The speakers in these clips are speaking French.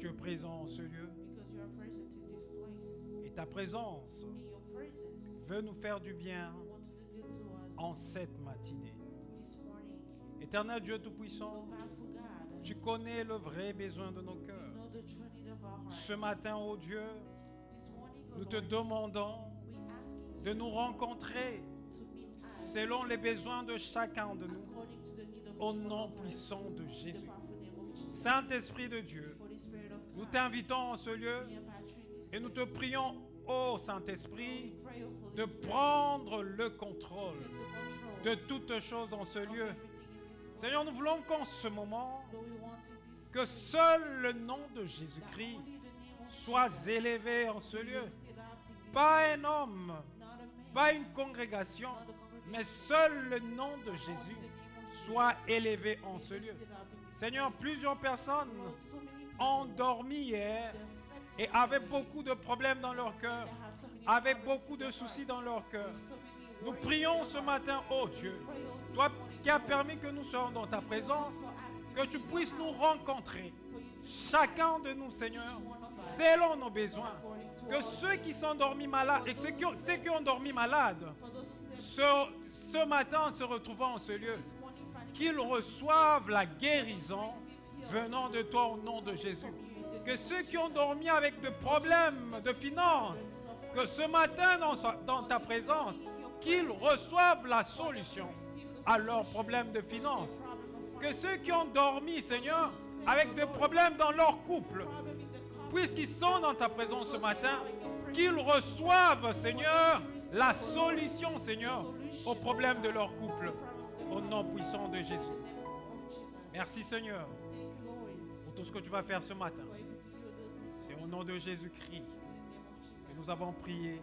tu es présent en ce lieu. because you are present in this place. Et ta présence And your presence veut nous faire du bien wants to do good to us en cette matinée. this morning. Éternel Dieu Tout-Puissant, Powerful God, tu connais le vrai besoin de nos you cœurs. know the true need of our hearts. Ce matin, ô Dieu, This morning, O nous te Lord, demandons we asking de you nous rencontrer to meet us selon les besoins de chacun de nous, according to the need of au each one nom of us. puissant de In the Jésus. powerful name of Jesus. Saint-Esprit de Dieu, Holy Spirit of nous God, t'invitons en ce lieu we invite you in this et nous te place. prions, ô Saint-Esprit, We pray, O Holy de Spirit, prendre le contrôle take the de control toutes choses en ce of lieu. everything in this world. Seigneur, nous voulons qu'en ce moment, Lord, we want in this que place seul le nom de that Jésus-Christ only the name of soit Jesus élevé en ce be lieu. lifted up in this Pas place. un homme, Not a man, pas une congrégation, not a congregation, mais seul le nom de only Jésus the name of soit Jesus élevé en be ce lieu. lifted up in this Seigneur, place. plusieurs personnes Lord, so many people, ont dormi hier they slept et avaient yesterday. beaucoup de problèmes dans leur cœur, They have so many avaient problems beaucoup in de their soucis hearts. dans leur cœur. So many Nous worries in prions their ce hearts. matin, ô Dieu, Pray, oh, this toi morning, qui as Lord, permis que nous soyons dans ta présence, for us to que be tu in your puisses nous house, rencontrer, for you to meet chacun us, de nous, Seigneur, each one of us, selon nos besoins. according to Que our ceux qui needs. sont dormis malades et que ceux qui ont dormi malades, For those who slept ce matin, en se retrouvant en ce lieu, this morning, finding qu'ils themselves reçoivent la guérison receive healing venant de toi au nom de Jésus. from you in the Que name ceux of qui ont Jesus. dormi avec de problèmes de finances, que ce matin dans ta présence, qu'ils reçoivent la solution à leurs problèmes de finances. Que ceux qui ont dormi, Seigneur, avec des problèmes dans leur couple, puisqu'ils sont dans ta présence ce matin, qu'ils reçoivent, Seigneur, la solution, Seigneur, aux problèmes de leur couple. Au nom puissant de Jésus. Merci, Seigneur, pour tout ce que tu vas faire ce matin. C'est au nom de Jésus-Christ que nous avons prié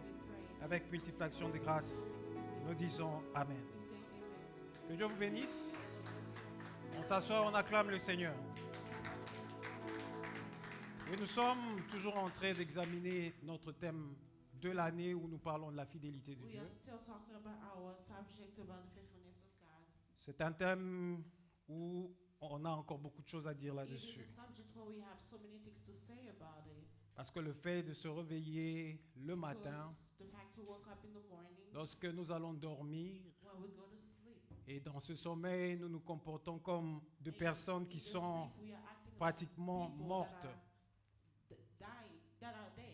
avec multiple action de grâce. Nous disons Amen. Que Dieu vous bénisse. On s'assoit, on acclame le Seigneur. Et nous sommes toujours en train d'examiner notre thème de l'année où nous parlons de la fidélité de We Dieu. are still talking about our subject about the faithfulness of God. C'est un thème où on a encore beaucoup de choses à dire It is là-dessus. a subject where we have so many things to say about it. Parce que le fait de se réveiller le matin, Because the fact to wake up in the morning, lorsque nous allons dormir, when we go to sleep, et dans ce sommeil, nous nous comportons comme de personnes qui in the sont sleep, we are acting like pratiquement people mortes. that are dead.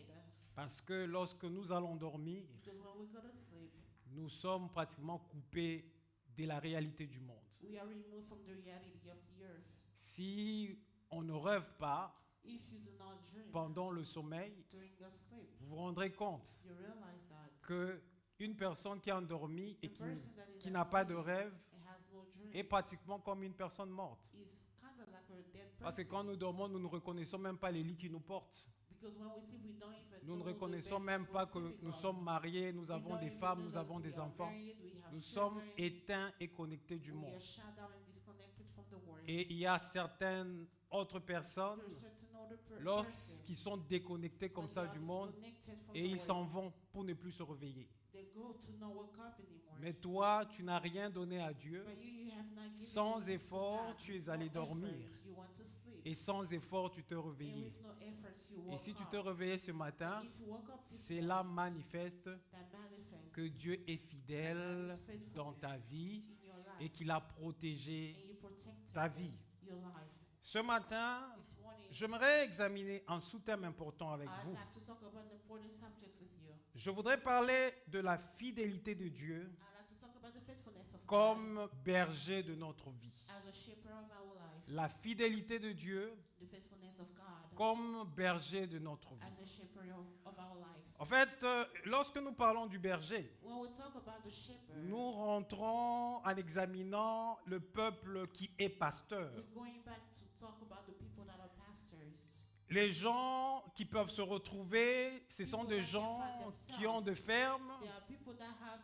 Parce que lorsque nous allons dormir, Because when we go to sleep, nous sommes pratiquement coupés de la réalité du monde. we are removed from the reality of the earth. Si on ne rêve pas If you do not dream pendant le sommeil, during your sleep, vous vous rendrez compte you realize that que une personne qui a endormi et the person that is qui n'a pas de asleep rêve and has no dreams est pratiquement comme une personne morte. is kind of like a dead Parce que person. quand nous dormons, nous ne reconnaissons même pas les lits qui nous portent. Because when we sleep, we don't even Nous ne know the reconnaissons bed même that pas we're que sleeping nous on. sommes mariés, nous We avons don't des even femmes, know nous that avons we des are enfants. married, we have Nous sommes children, éteints et connectés du we monde. are shut down and disconnected from the world. Et il y a certaines autres personnes, There are certain other lorsqu'ils sont déconnectés comme ça du monde, et ils s'en vont pour ne plus se réveiller. They go to not wake up anymore. Mais toi, tu n'as rien donné à Dieu. But you have not given Sans anything to effort, God. tu es With allé no dormir. effort, you want to sleep. Et sans effort, tu te And réveillais. with no effort, you Et woke si tu up. te réveillais ce matin, If you woke up this cela morning, manifeste that manifests que Dieu est fidèle dans ta vie in your et life. qu'il a And protégé you protected ta vie. your life. Ce matin, This morning, j'aimerais examiner un sous-thème important avec I'd vous. like to talk about an important subject with you. Je voudrais parler de la fidélité de Dieu I'd like to talk about the faithfulness of God comme berger de notre vie. as a shepherd of our life. La fidélité de Dieu The faithfulness of God comme berger de notre vie. as a shepherd of our life. En fait, lorsque nous parlons du berger, When we talk about the shepherd, nous rentrons en examinant le peuple qui est pasteur. we're going back to talk about the people that are pastors. Les gens qui peuvent se retrouver, ce sont des gens qui ont des fermes There are people that have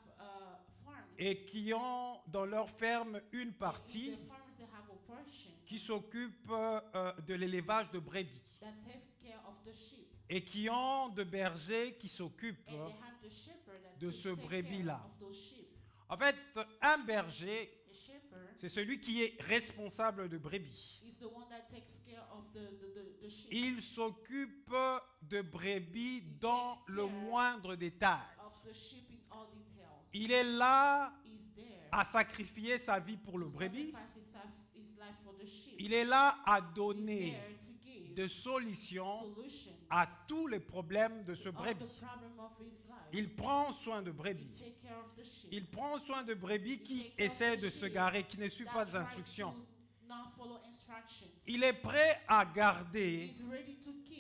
farms. et qui ont dans leur ferme une In partie the farms, they have a portion qui s'occupe de l'élevage de brebis that take care of the sheep. et qui ont de bergers qui s'occupent. And they have the shepherd that de ce take brebis-là. care of those sheep. En fait, un berger, A shepherd c'est celui qui est responsable de brebis. is the one that takes care of the sheep. Il s'occupe de brebis dans le moindre détail. Of the sheep in all details. Il est là He's there à sacrifier sa vie pour le to brebis. sacrifice his life for the sheep. Il est là à He's donner there to give des solutions solutions à tous les problèmes de ce to all brebis. the problem of his life. Il prend soin de He brebis. take care of the sheep. Il prend soin de brebis qui essaient de se garer, qui ne suivent pas les instructions. Il est prêt à garder,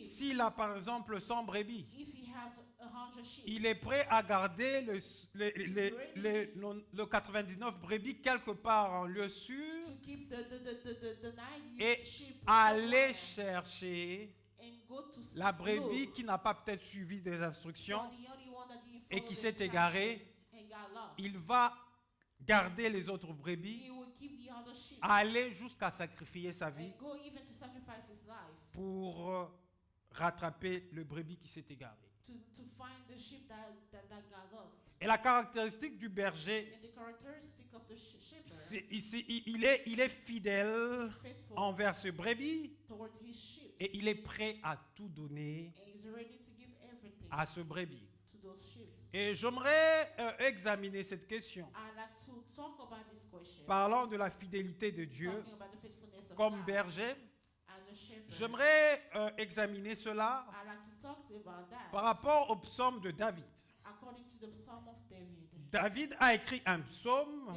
s'il a par exemple 100 brebis, il est prêt à garder le 99 brebis quelque part en lieu sûr et aller chercher la brebis qui n'a pas peut-être suivi des instructions et qui s'est égarée. Il va garder les autres brebis, aller jusqu'à sacrifier sa vie pour rattraper le brebis qui s'est égaré. Et la caractéristique du berger, il est fidèle envers ce brebis et il est prêt à tout donner à ce brebis. Et j'aimerais examiner cette question, parlant de la fidélité de Dieu comme berger. J'aimerais examiner cela par rapport au psaume de David. David a écrit un psaume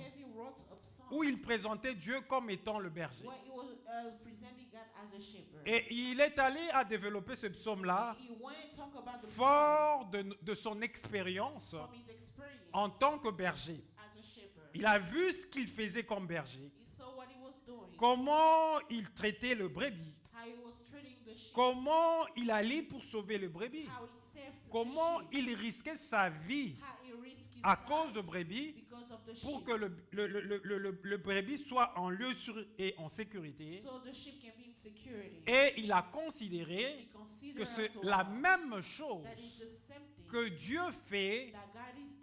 où il présentait Dieu comme étant le berger. Et il est allé à développer ce psaume-là fort de son expérience en tant que berger. Il a vu ce qu'il faisait comme berger, comment il traitait le brebis, comment il allait pour sauver le brebis, comment il risquait sa vie à cause de brebis pour que le brebis soit en lieu sûr et en sécurité. Et il a considéré que c'est la même chose que Dieu fait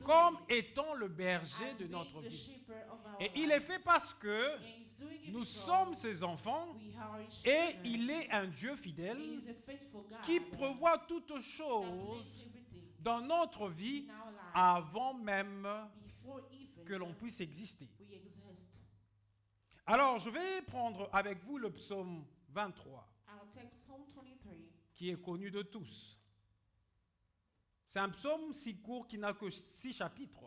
comme étant le berger de notre vie. Et il est fait parce que nous sommes ses enfants et il est un Dieu fidèle qui prévoit toutes choses dans notre vie avant même que l'on puisse exister. Alors, je vais prendre avec vous le psaume 23, qui est connu de tous. C'est un psaume si court qu'il n'a que 6 chapitres.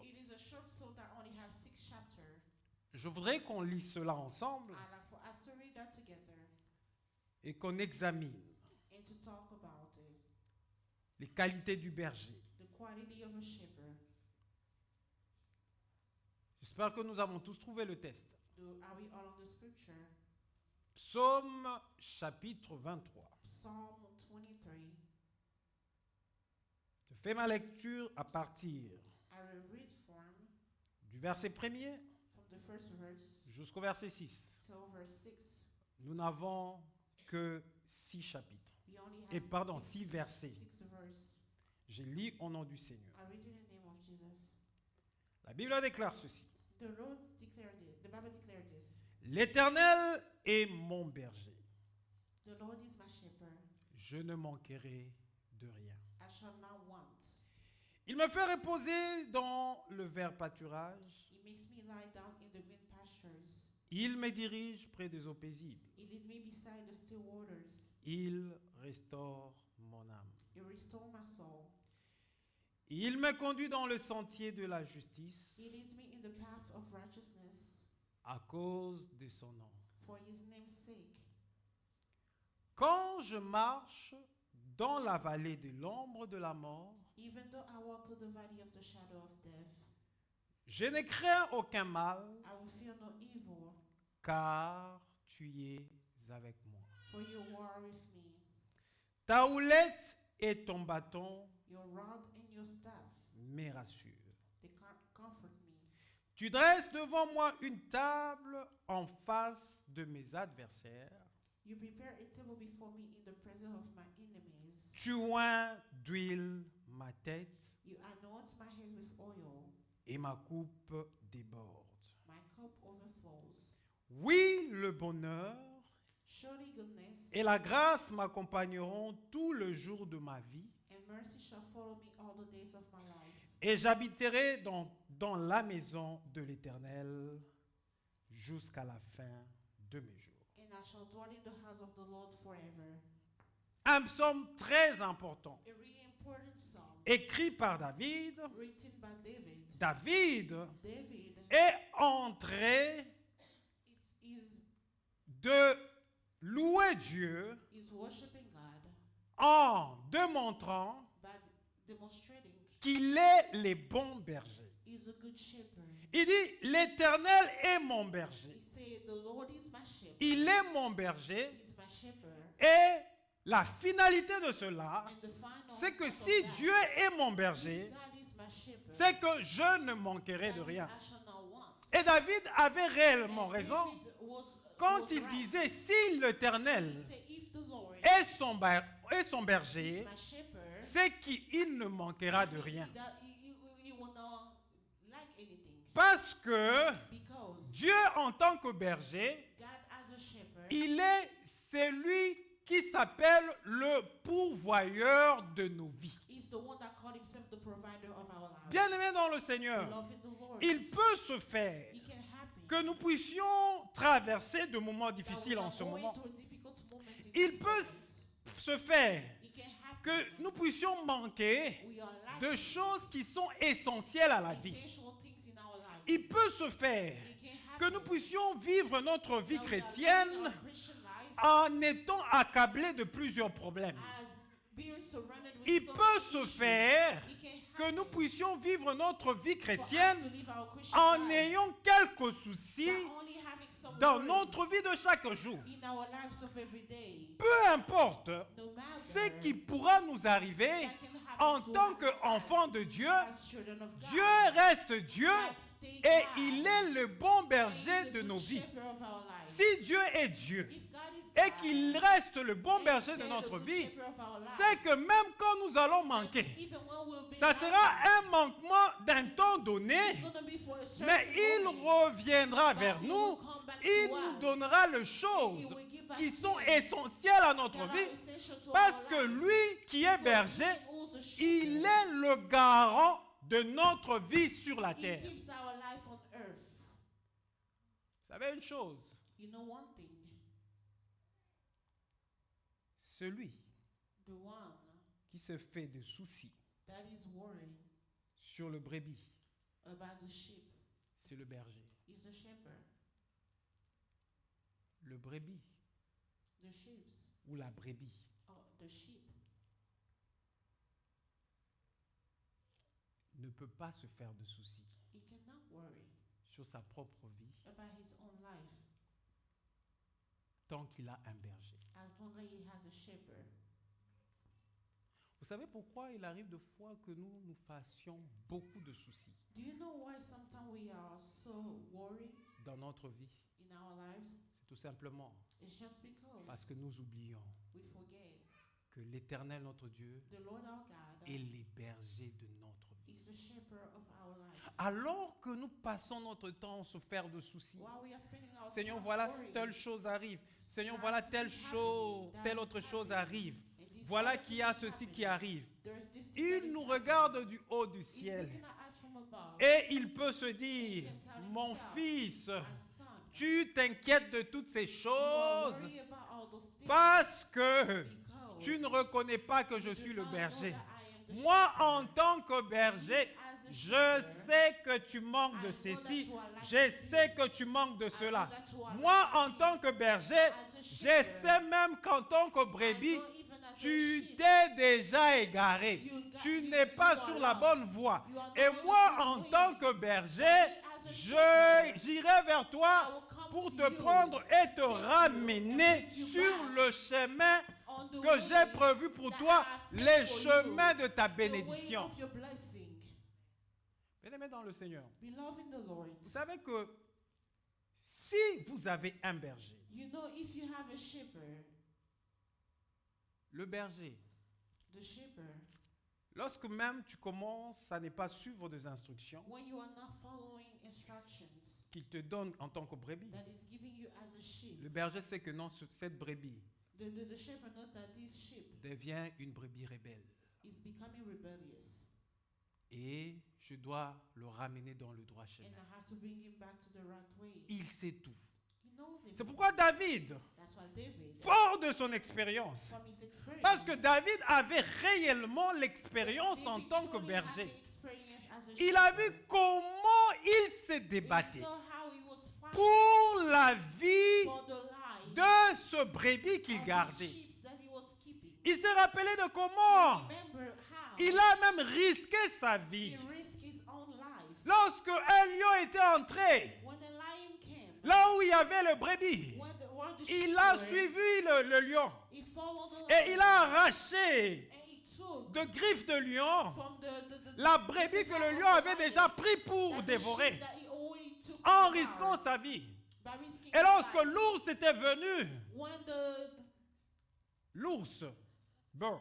Je voudrais qu'on lise cela ensemble et qu'on examine les qualités du berger. J'espère que nous avons tous trouvé le texte. Psaume chapitre 23. Je fais ma lecture à partir du verset 1er jusqu'au verset 6. Nous n'avons que 6 chapitres. Et pardon, 6 versets. Je lis au nom du Seigneur. La Bible déclare ceci. L'Éternel est mon berger. Je ne manquerai de rien. Il me fait reposer dans le vert pâturage. Il me dirige près des eaux paisibles. Il restaure mon âme. Il me conduit dans le sentier de la justice à cause de son nom. Quand je marche dans la vallée de l'ombre de la mort, je ne crains aucun mal, car tu es avec moi. Ta houlette et ton bâton me rassurent. Tu dresses devant moi une table en face de mes adversaires. Tu oins d'huile ma tête et ma coupe déborde. Oui, le bonheur Surely goodness et la grâce m'accompagneront tout le jour de ma vie, and mercy shall follow me all the days of my life. et j'habiterai dans la maison de l'Éternel jusqu'à la fin de mes jours. And I shall dwell in the house of the Lord forever. Un psaume très important, A really important psalm écrit par David. written by David. David David est entré is de louer Dieu worshiping God en démontrant by demonstrating qu'il est le bon berger. he's a good shepherd. Il dit, l'Éternel est mon berger. He said, the Lord is my shepherd. Il est mon berger. He's my shepherd. Et la finalité de cela, And the final c'est que part of si that, Dieu est mon berger, if God is my shepherd, c'est que je ne manquerai de then rien. I shall not want. Et David avait réellement And raison David quand was il right. disait, si l'Éternel He said, if the Lord est son is berger, my shepherd, c'est qu'il ne manquera de rien. he will not lack anything. Parce que Because Dieu en tant que berger, God as a shepherd, il est celui qui s'appelle le pourvoyeur de nos vies. is the one that called himself the provider of our lives. Bien-aimé dans le Seigneur, Love in the Lord. il peut se faire It can happen. que nous puissions traverser de moments difficiles en ce moment. Il peut se faire que nous puissions manquer de choses qui sont essentielles à la vie. Il peut se faire que nous puissions vivre notre vie chrétienne en étant accablés de plusieurs problèmes. Il peut se faire que nous puissions vivre notre vie chrétienne en ayant quelques soucis dans notre vie de chaque jour. Peu importe ce qui pourra nous arriver en tant qu'enfants de Dieu, Dieu reste Dieu et il est le bon berger de nos vies. Si Dieu est Dieu et qu'il reste le bon berger de notre vie, c'est que même quand nous allons manquer, ça sera un manquement d'un temps donné, mais il reviendra vers nous, il nous donnera les choses qui sont essentielles à notre vie, parce que lui qui est berger, il est le garant de notre vie sur la terre. Vous savez une chose, celui qui se fait de soucis sur le brebis, c'est le berger. Le brebis ou la brebis ne peut pas se faire de soucis sur sa propre vie tant qu'il a un berger. Vous savez pourquoi il arrive de fois que nous nous fassions beaucoup de soucis Do you know why sometimes we are so worried dans notre vie? in our lives? C'est tout simplement It's just because parce que nous oublions we forget que l'Éternel, notre Dieu, the Lord our God est le berger de notre vie. is the shepherd of our life. Alors que nous passons notre temps à se faire de soucis, While we are spending our Seigneur, time voilà worrying, telle chose arrive. Seigneur, God, voilà this telle is chose, happening, telle that autre is chose happening, arrive. and this Voilà other qu'il y thing a is ceci qui happening. arrive. There's this thing that Il is nous happening. regarde du haut du He's ciel looking at us from above. et il peut se dire, He can tell mon himself, fils, my son, tu t'inquiètes de toutes ces you are choses worried about all those things parce que because tu ne reconnais pas que je you suis do le not berger. know that I am the Moi, shepherd. en tant que berger, As a je shepherd, sais que tu manques de I know ceci, that you are like je sais this. que tu manques de I know cela. that you are Moi, like en this. tant que berger, As a je shepherd, sais même qu'en tant que I brebis, know even as a tu sheep, t'es déjà égaré. Tu you n'es pas are sur la lost. bonne voie. You are not Et on the moi, good en way. tant que berger, as a shepherd, j'irai vers I toi will come pour to te you, prendre et te take you, ramener and bring you sur back le chemin on the que way j'ai prévu pour that toi, I have les planned for chemins you, de ta the way bénédiction. of your blessing. Bien-aimés dans le Seigneur, Beloved in the Lord, vous savez que si vous avez un berger, you know if you have a shepherd, le berger, the shepherd, Lorsque même tu commences à ne pas suivre des instructions when you are not following instructions qu'il te donne en tant que brebis, that is giving you as a sheep, le berger sait que non, cette brebis the shepherd knows that this sheep devient une brebis rebelle. is becoming rebellious, Et je dois le ramener dans le droit and chemin. I have to bring him back to the right way. Il sait tout. He knows him. C'est pourquoi David, That's why David, fort de son expérience, from his experience, parce que David avait réellement l'expérience en David tant que truly had the berger. experience as a Il a shepherd. vu comment il se He débattait saw how he was fighting pour la vie for the life de ce brebis qu'il of his gardait. sheep that he was keeping. Il s'est rappelé de comment Remember how il a même risqué sa vie. he risked his own life. Lorsque un lion était entré, When the lion came, là où il y avait le brebis, where the il sheep a were, suivi le lion he followed the et lion, il a arraché and he took de griffes de lion from la brebis que le lion avait déjà pris pour dévorer en risquant sa vie. Et lorsque l'ours était venu, when l'ours, bear,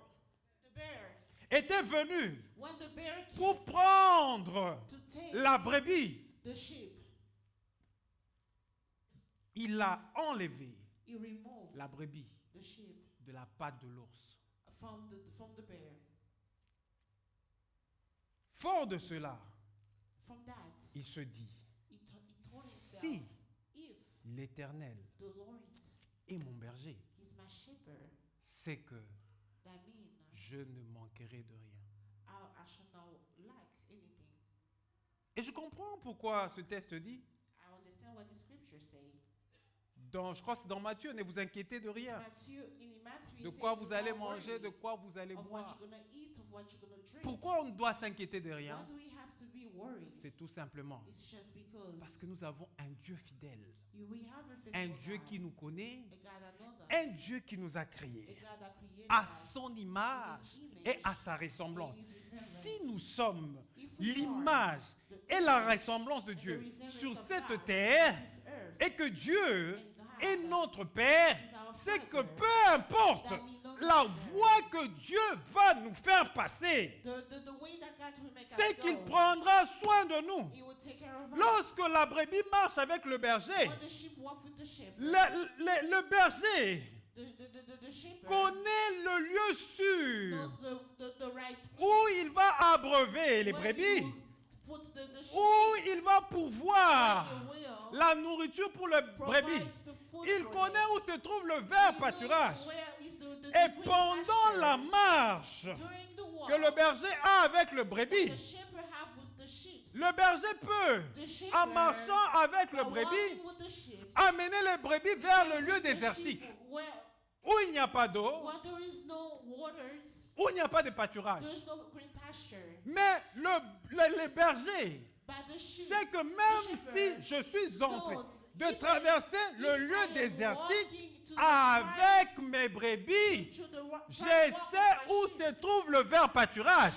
the bear, était venu when the bear came pour prendre to take la brebis, the sheep, il a enlevé he removed la brebis the sheep de la patte de l'ours. from the bear. Fort de cela, From that, il se dit, he told himself, si if l'Éternel the Lord est mon berger, is my shepherd, c'est que that means je ne manquerai de rien. I shall not lack anything. Et je comprends pourquoi ce texte dit, I understand what the scriptures say. je crois que c'est dans Matthieu, ne vous inquiétez de rien. Matthew, De quoi vous allez manger, de quoi vous allez of what boire. you're gonna eat, of what you're gonna drink. Pourquoi on doit s'inquiéter de rien? Why do we have to be worried? C'est tout simplement It's just because parce que nous avons un Dieu fidèle, we have a un faithful Dieu God, qui nous connaît, a God that knows us, un Dieu qui nous a a créés God that created à us son in image His image, et à sa ressemblance. in His resemblance. Si nous sommes If we are l'image the et la image ressemblance de and the Dieu resemblance sur of cette God terre on this earth, et que Dieu and God est notre Père, is our c'est que Father, peu importe that we know la better. voie que Dieu va nous faire passer, the way that God will make c'est us qu'il go, prendra soin de nous. He will take care of Lorsque us. la brebis marche avec le berger, When the sheep walk with the shepherd, le berger the shepherd connaît le lieu sûr knows the right où il place, va abreuver les where brebis, he will put the sheep, où il va pourvoir where he will la nourriture pour le provide brebis. the food Il for connaît them. où se trouve le He vert knows pâturage. where is the Et green pendant pasture. la marche During the walk que le berger a avec le that brebis, the shepherd have with the sheep, le berger peut, the shepherd, en marchant avec le by brebis, walking with the sheep, amener les brebis vers le and lieu lead the désertique, sheep where où il n'y a pas d'eau, where there is no waters, où il n'y a pas de pâturage. there is no green pasture. Mais les bergers By the sheep, sait que même si je suis en train de traverser le lieu désertique avec mes brebis, je sais où se trouve le vert pâturage.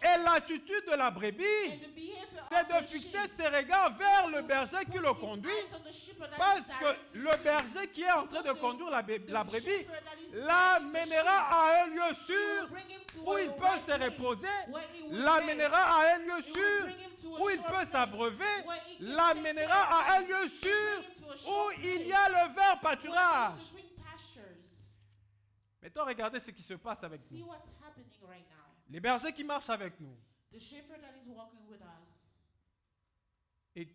Et l'attitude de la brebis, c'est de fixer ses regards vers le berger qui le conduit, parce que le berger qui est en train de conduire la brebis l'amènera à un lieu sûr où il peut se reposer, l'amènera à un lieu sûr où il peut s'abreuver, l'amènera à un lieu sûr où il y a le vert pâturage. Maintenant, regardez ce qui se passe avec See nous. what's happening right now. Les bergers qui marchent avec nous The shepherd that is walking with us, et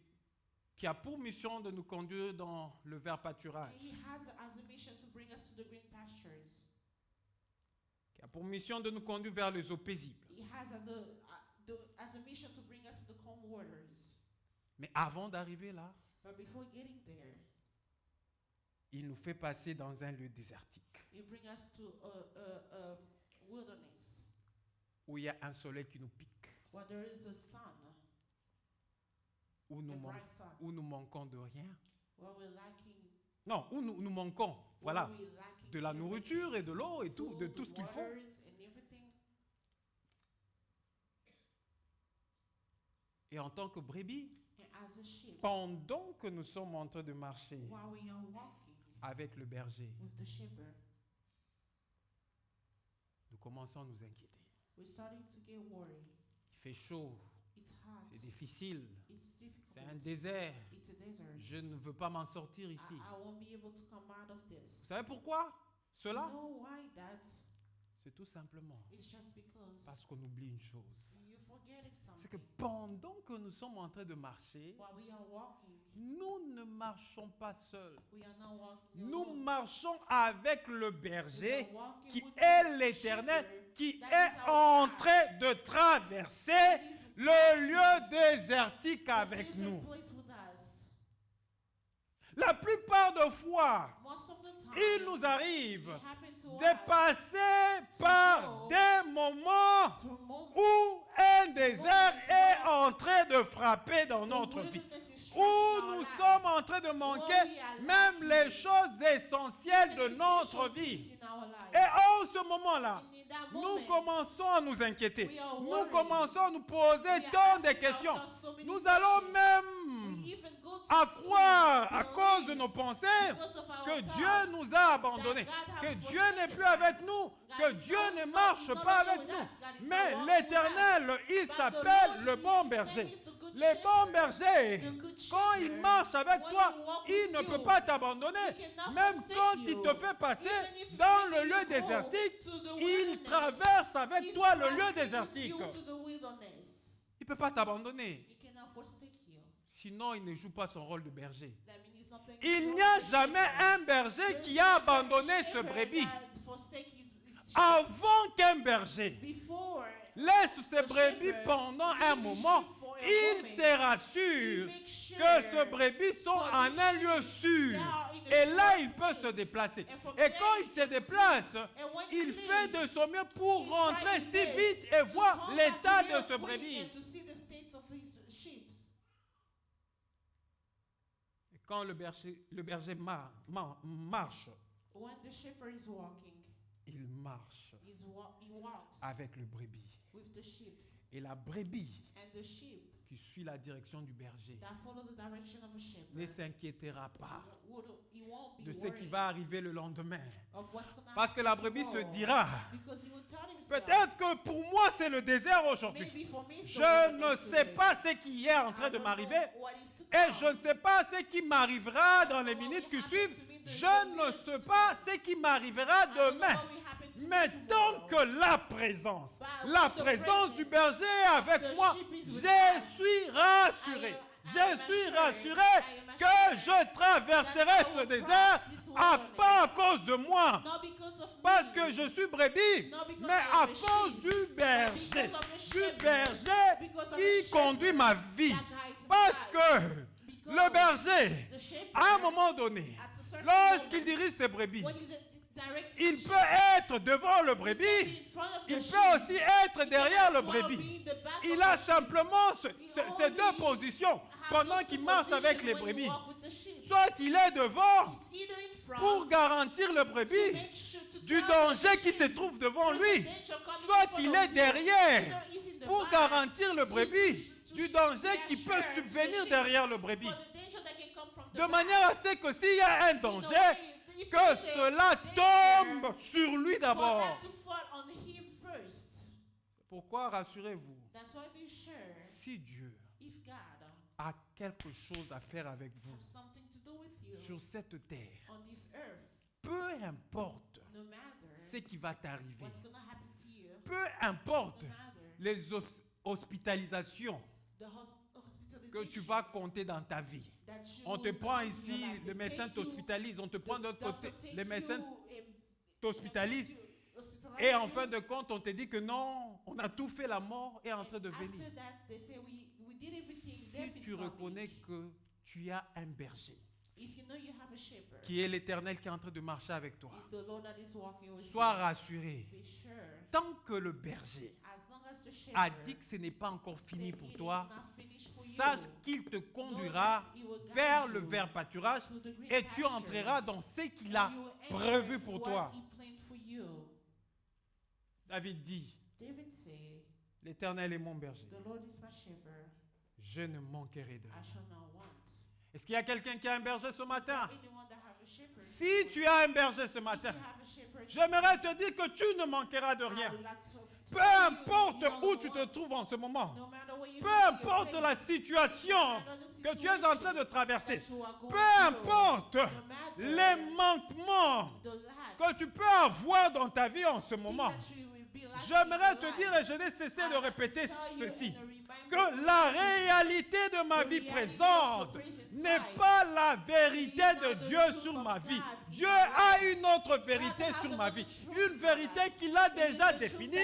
qui a pour mission de nous conduire dans le vert pâturage, he has as a mission to bring us to the green pastures. qui a pour mission de nous conduire vers les eaux paisibles. He has as a mission to bring us to the calm waters. Mais avant d'arriver là, But before getting there, il nous fait passer dans un lieu désertique, he brings us to a wilderness où il y a un soleil qui nous pique, where there is a sun, où a nous, bright sun, où nous manquons de rien. where we're lacking, Non, où nous manquons, voilà, where we're lacking de la everything. nourriture et de l'eau et tout, de Food, tout ce qu'il faut. waters and everything. Et en tant que brebis, And as a sheep, pendant que nous sommes en train de marcher while we are walking avec le berger, with the shepherd, nous commençons à nous inquiéter. we're starting to get worried. Il fait chaud, It's hot. c'est difficile, It's difficult. c'est un désert. It's a desert. Je ne veux pas m'en sortir ici. I won't be able to come out of Vous this. savez pourquoi You cela? know why that? C'est tout simplement It's just because parce qu'on oublie une chose. you forget it C'est que something. pendant que nous sommes en train de marcher, While we are walking, nous ne marchons pas seuls. we are not walking Nous alone. marchons avec le We berger are walking qui with est the l'Éternel, shepherd qui that est is our en God. train de traverser That is le passing lieu désertique the avec desert nous. place with us. La plupart de fois, Most of the time, il nous arrive it happens to de us passer par des moments through moments où un désert est en train de frapper dans notre vie, où nous sommes en train de manquer même les choses essentielles de notre vie. Et en ce moment-là, nous commençons à nous inquiéter. Nous commençons à nous poser tant de questions. Nous allons même à croire à cause de nos pensées que Dieu nous a abandonnés, que Dieu n'est plus avec nous, que Dieu ne marche pas avec nous. Mais l'Éternel, il s'appelle le bon berger. Les bons bergers, quand il marche avec toi, il ne peut pas t'abandonner. Même quand il te fait passer dans le lieu désertique, il traverse avec toi le lieu désertique. Il ne peut pas t'abandonner. Sinon, il ne joue pas son rôle de berger. Il n'y a jamais un berger qui a abandonné ce brebis. Avant qu'un berger laisse ses brebis pendant un moment, il se rassure que ces brebis sont en un lieu sûr. Et là, il peut se déplacer. Et quand il se déplace, il fait de son mieux pour rentrer si vite et voir l'état de ce brebis. Et quand le berger marche, When the shepherd is walking, il marche he walks avec le brebis. with the sheep, Et la brebis and the sheep qui suit la direction du berger that follow the direction of a shepherd ne s'inquiétera pas he won't be de ce qui worried va arriver le lendemain. of what's gonna Parce que la happen brebis se tomorrow. dira, Because he will tell himself, peut-être que pour moi c'est le désert aujourd'hui. maybe for me it's the Je wilderness ne sais today. pas ce qui est en train I de don't m'arriver know what is to et come. je ne sais pas ce qui m'arrivera dans les minutes qui suivent. Je ne sais pas ce qui m'arrivera I don't know demain. what will happen to me Mais tant tomorrow. que la présence du the berger est avec moi, je suis rassuré. Je suis rassuré que je traverserai ce désert pas à cause de moi, Not because of parce me, que je suis brebis, mais à cause du berger qui conduit ma vie. Parce que le berger, the shepherd, à un moment donné, at a certain lorsqu'il moment, dirige ses brebis, when he's directing il sheep, peut être devant le brebis, in front of il the peut sheep, aussi être derrière le brebis. Il a simplement ces deux positions pendant qu'il marche avec les brebis. Soit il est devant pour garantir le brebis du danger qui se trouve devant lui, soit il est derrière pour garantir le brebis du danger qui peut subvenir derrière le brebis. De manière à ce que s'il y a un danger, que cela tombe sur lui d'abord. Pourquoi rassurez-vous, si Dieu a quelque chose à faire avec vous sur cette terre, peu importe ce qui va t'arriver, peu importe les hospitalisations que tu vas compter dans ta vie. On te prend ici, le médecin t'hospitalise, on te prend de l'autre côté, les médecins t'hospitalisent, et en fin de compte, on te dit que non, on a tout fait, la mort est en train de venir. Si tu reconnais que tu as un berger, qui est l'Éternel qui est en train de marcher avec toi, sois rassuré. Tant que le berger a dit que ce n'est pas encore fini pour toi, sache qu'il te conduira vers le vert pâturage et tu entreras dans ce qu'il a prévu pour toi. David dit, l'Éternel est mon berger, je ne manquerai de rien. Est-ce qu'il y a quelqu'un qui a un berger ce matin? Anyone that have a shepherd? Si tu as un berger ce If matin, you have a shepherd, j'aimerais te dire que tu ne manqueras de I rien. would like to Peu tell you, importe you don't où know tu te what. trouves en ce moment, No matter where you peu find your importe place, la situation que tu es en train de traverser, that you are going peu through, importe no matter les manquements the lack, que tu peux avoir dans ta vie en ce moment, that you will be lacking j'aimerais in te your dire, life. et je n'ai cessé I de like to répéter tell you ceci, and remind que you la that réalité de ma vie présente n'est pas la vérité de Dieu sur ma vie. Dieu a une autre vérité sur ma vie, une vérité qu'il a déjà définie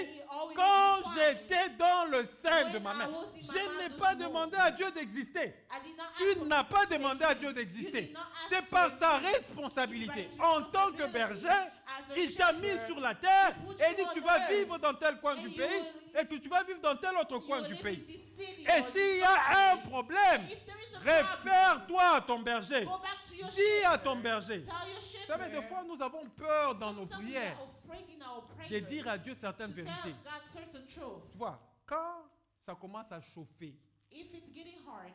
quand j'étais dans le sein de ma mère. Je n'ai pas demandé à Dieu d'exister. I did not ask Tu for n'as pas to demandé à exist. Dieu You d'exister. did not ask C'est to par sa exist. responsabilité. It's by his En tant que responsibility. berger, As a il t'a mis shepherd, sur la terre he put et you dit on tu vas earth. vivre dans tel coin And du you pays will- et que tu vas vivre dans tel autre You coin will du live pays. in this city Et or s'il this y a un country. problème, If there is a problem, réfère-toi à ton berger. go back to your Dis à shepherd. ton berger. Tell your Vous savez, shepherd. des fois, nous avons peur dans nos Sometimes we prières are afraid in our de prayers dire à Dieu certaines to tell vérités. God certain truth. Tu vois, quand ça commence à chauffer If it's getting hard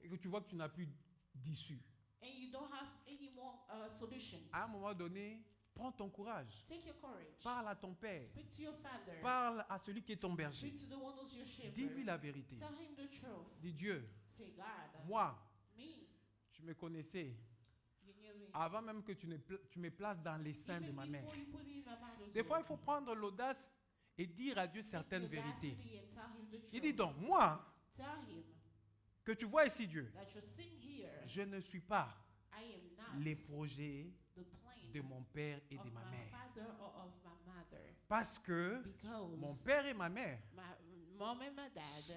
et que tu vois que tu n'as plus d'issue, and you don't have any more solutions, à un moment donné, prends ton courage. take your courage. Parle à ton père. Speak to your father. Parle à celui qui est ton berger. Speak to the one who's your shepherd. Dis-lui la vérité. Tell him the truth. Dis Dieu, Say, God, moi, me, tu me connaissais you knew me. avant même que tu me places dans les seins de Even ma mère. before you put me in my mother's Des fois, il womb. faut prendre l'audace et dire à Dieu Take certaines the vérités. audacity and tell him the Il dit truth. donc, moi, Tell him que tu vois ici Dieu, that you're sitting here. je ne suis pas I am not les projets the plan de mon père et of de ma my mère. father or of my mother. Parce que Because mon père et ma mère my mom and my dad,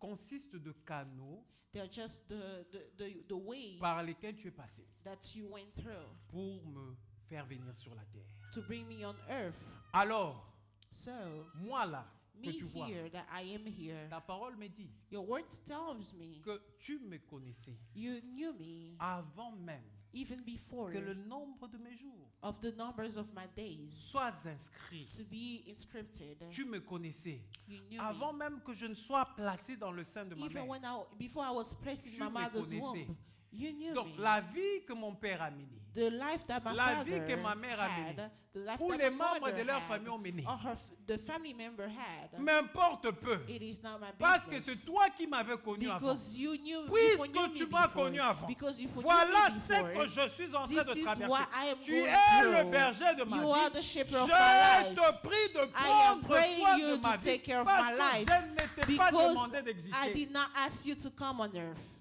consistent de canaux they're just the way par lesquels tu es passé that you went through pour me faire venir sur la terre. to bring me on earth. Alors, So, moi là, que me tu vois, here, that I am here, ta parole me dit your words tells me que tu me connaissais you knew me avant même even before que le nombre de mes jours of the numbers of my days soit inscrit. to be inscripted. Tu me connaissais You knew avant me. même que je ne sois placé dans le sein de ma Even mère. before I was placed in Tu my me mother's connaissais. womb, you knew Donc, me. la vie que mon père a menée, The life that my la vie father que ma mère a had, menée, the life où that les my membres mother de leur had, famille ont mené, or the family member had, m'importe peu. it is not my Parce que business. c'est toi qui m'avais connu avant. Because you knew before Puisque you tu knew m'as before. connu avant, Because you knew voilà me ce before. que je suis en train This de is traverser. what I am Tu going es through. le berger de ma You vie. are the shepherd of my Je life. te prie de I am prendre praying soin you de ma to vie. take care of Parce my que life. je ne t'ai pas Because demandé I d'exister. did not ask you to come on earth.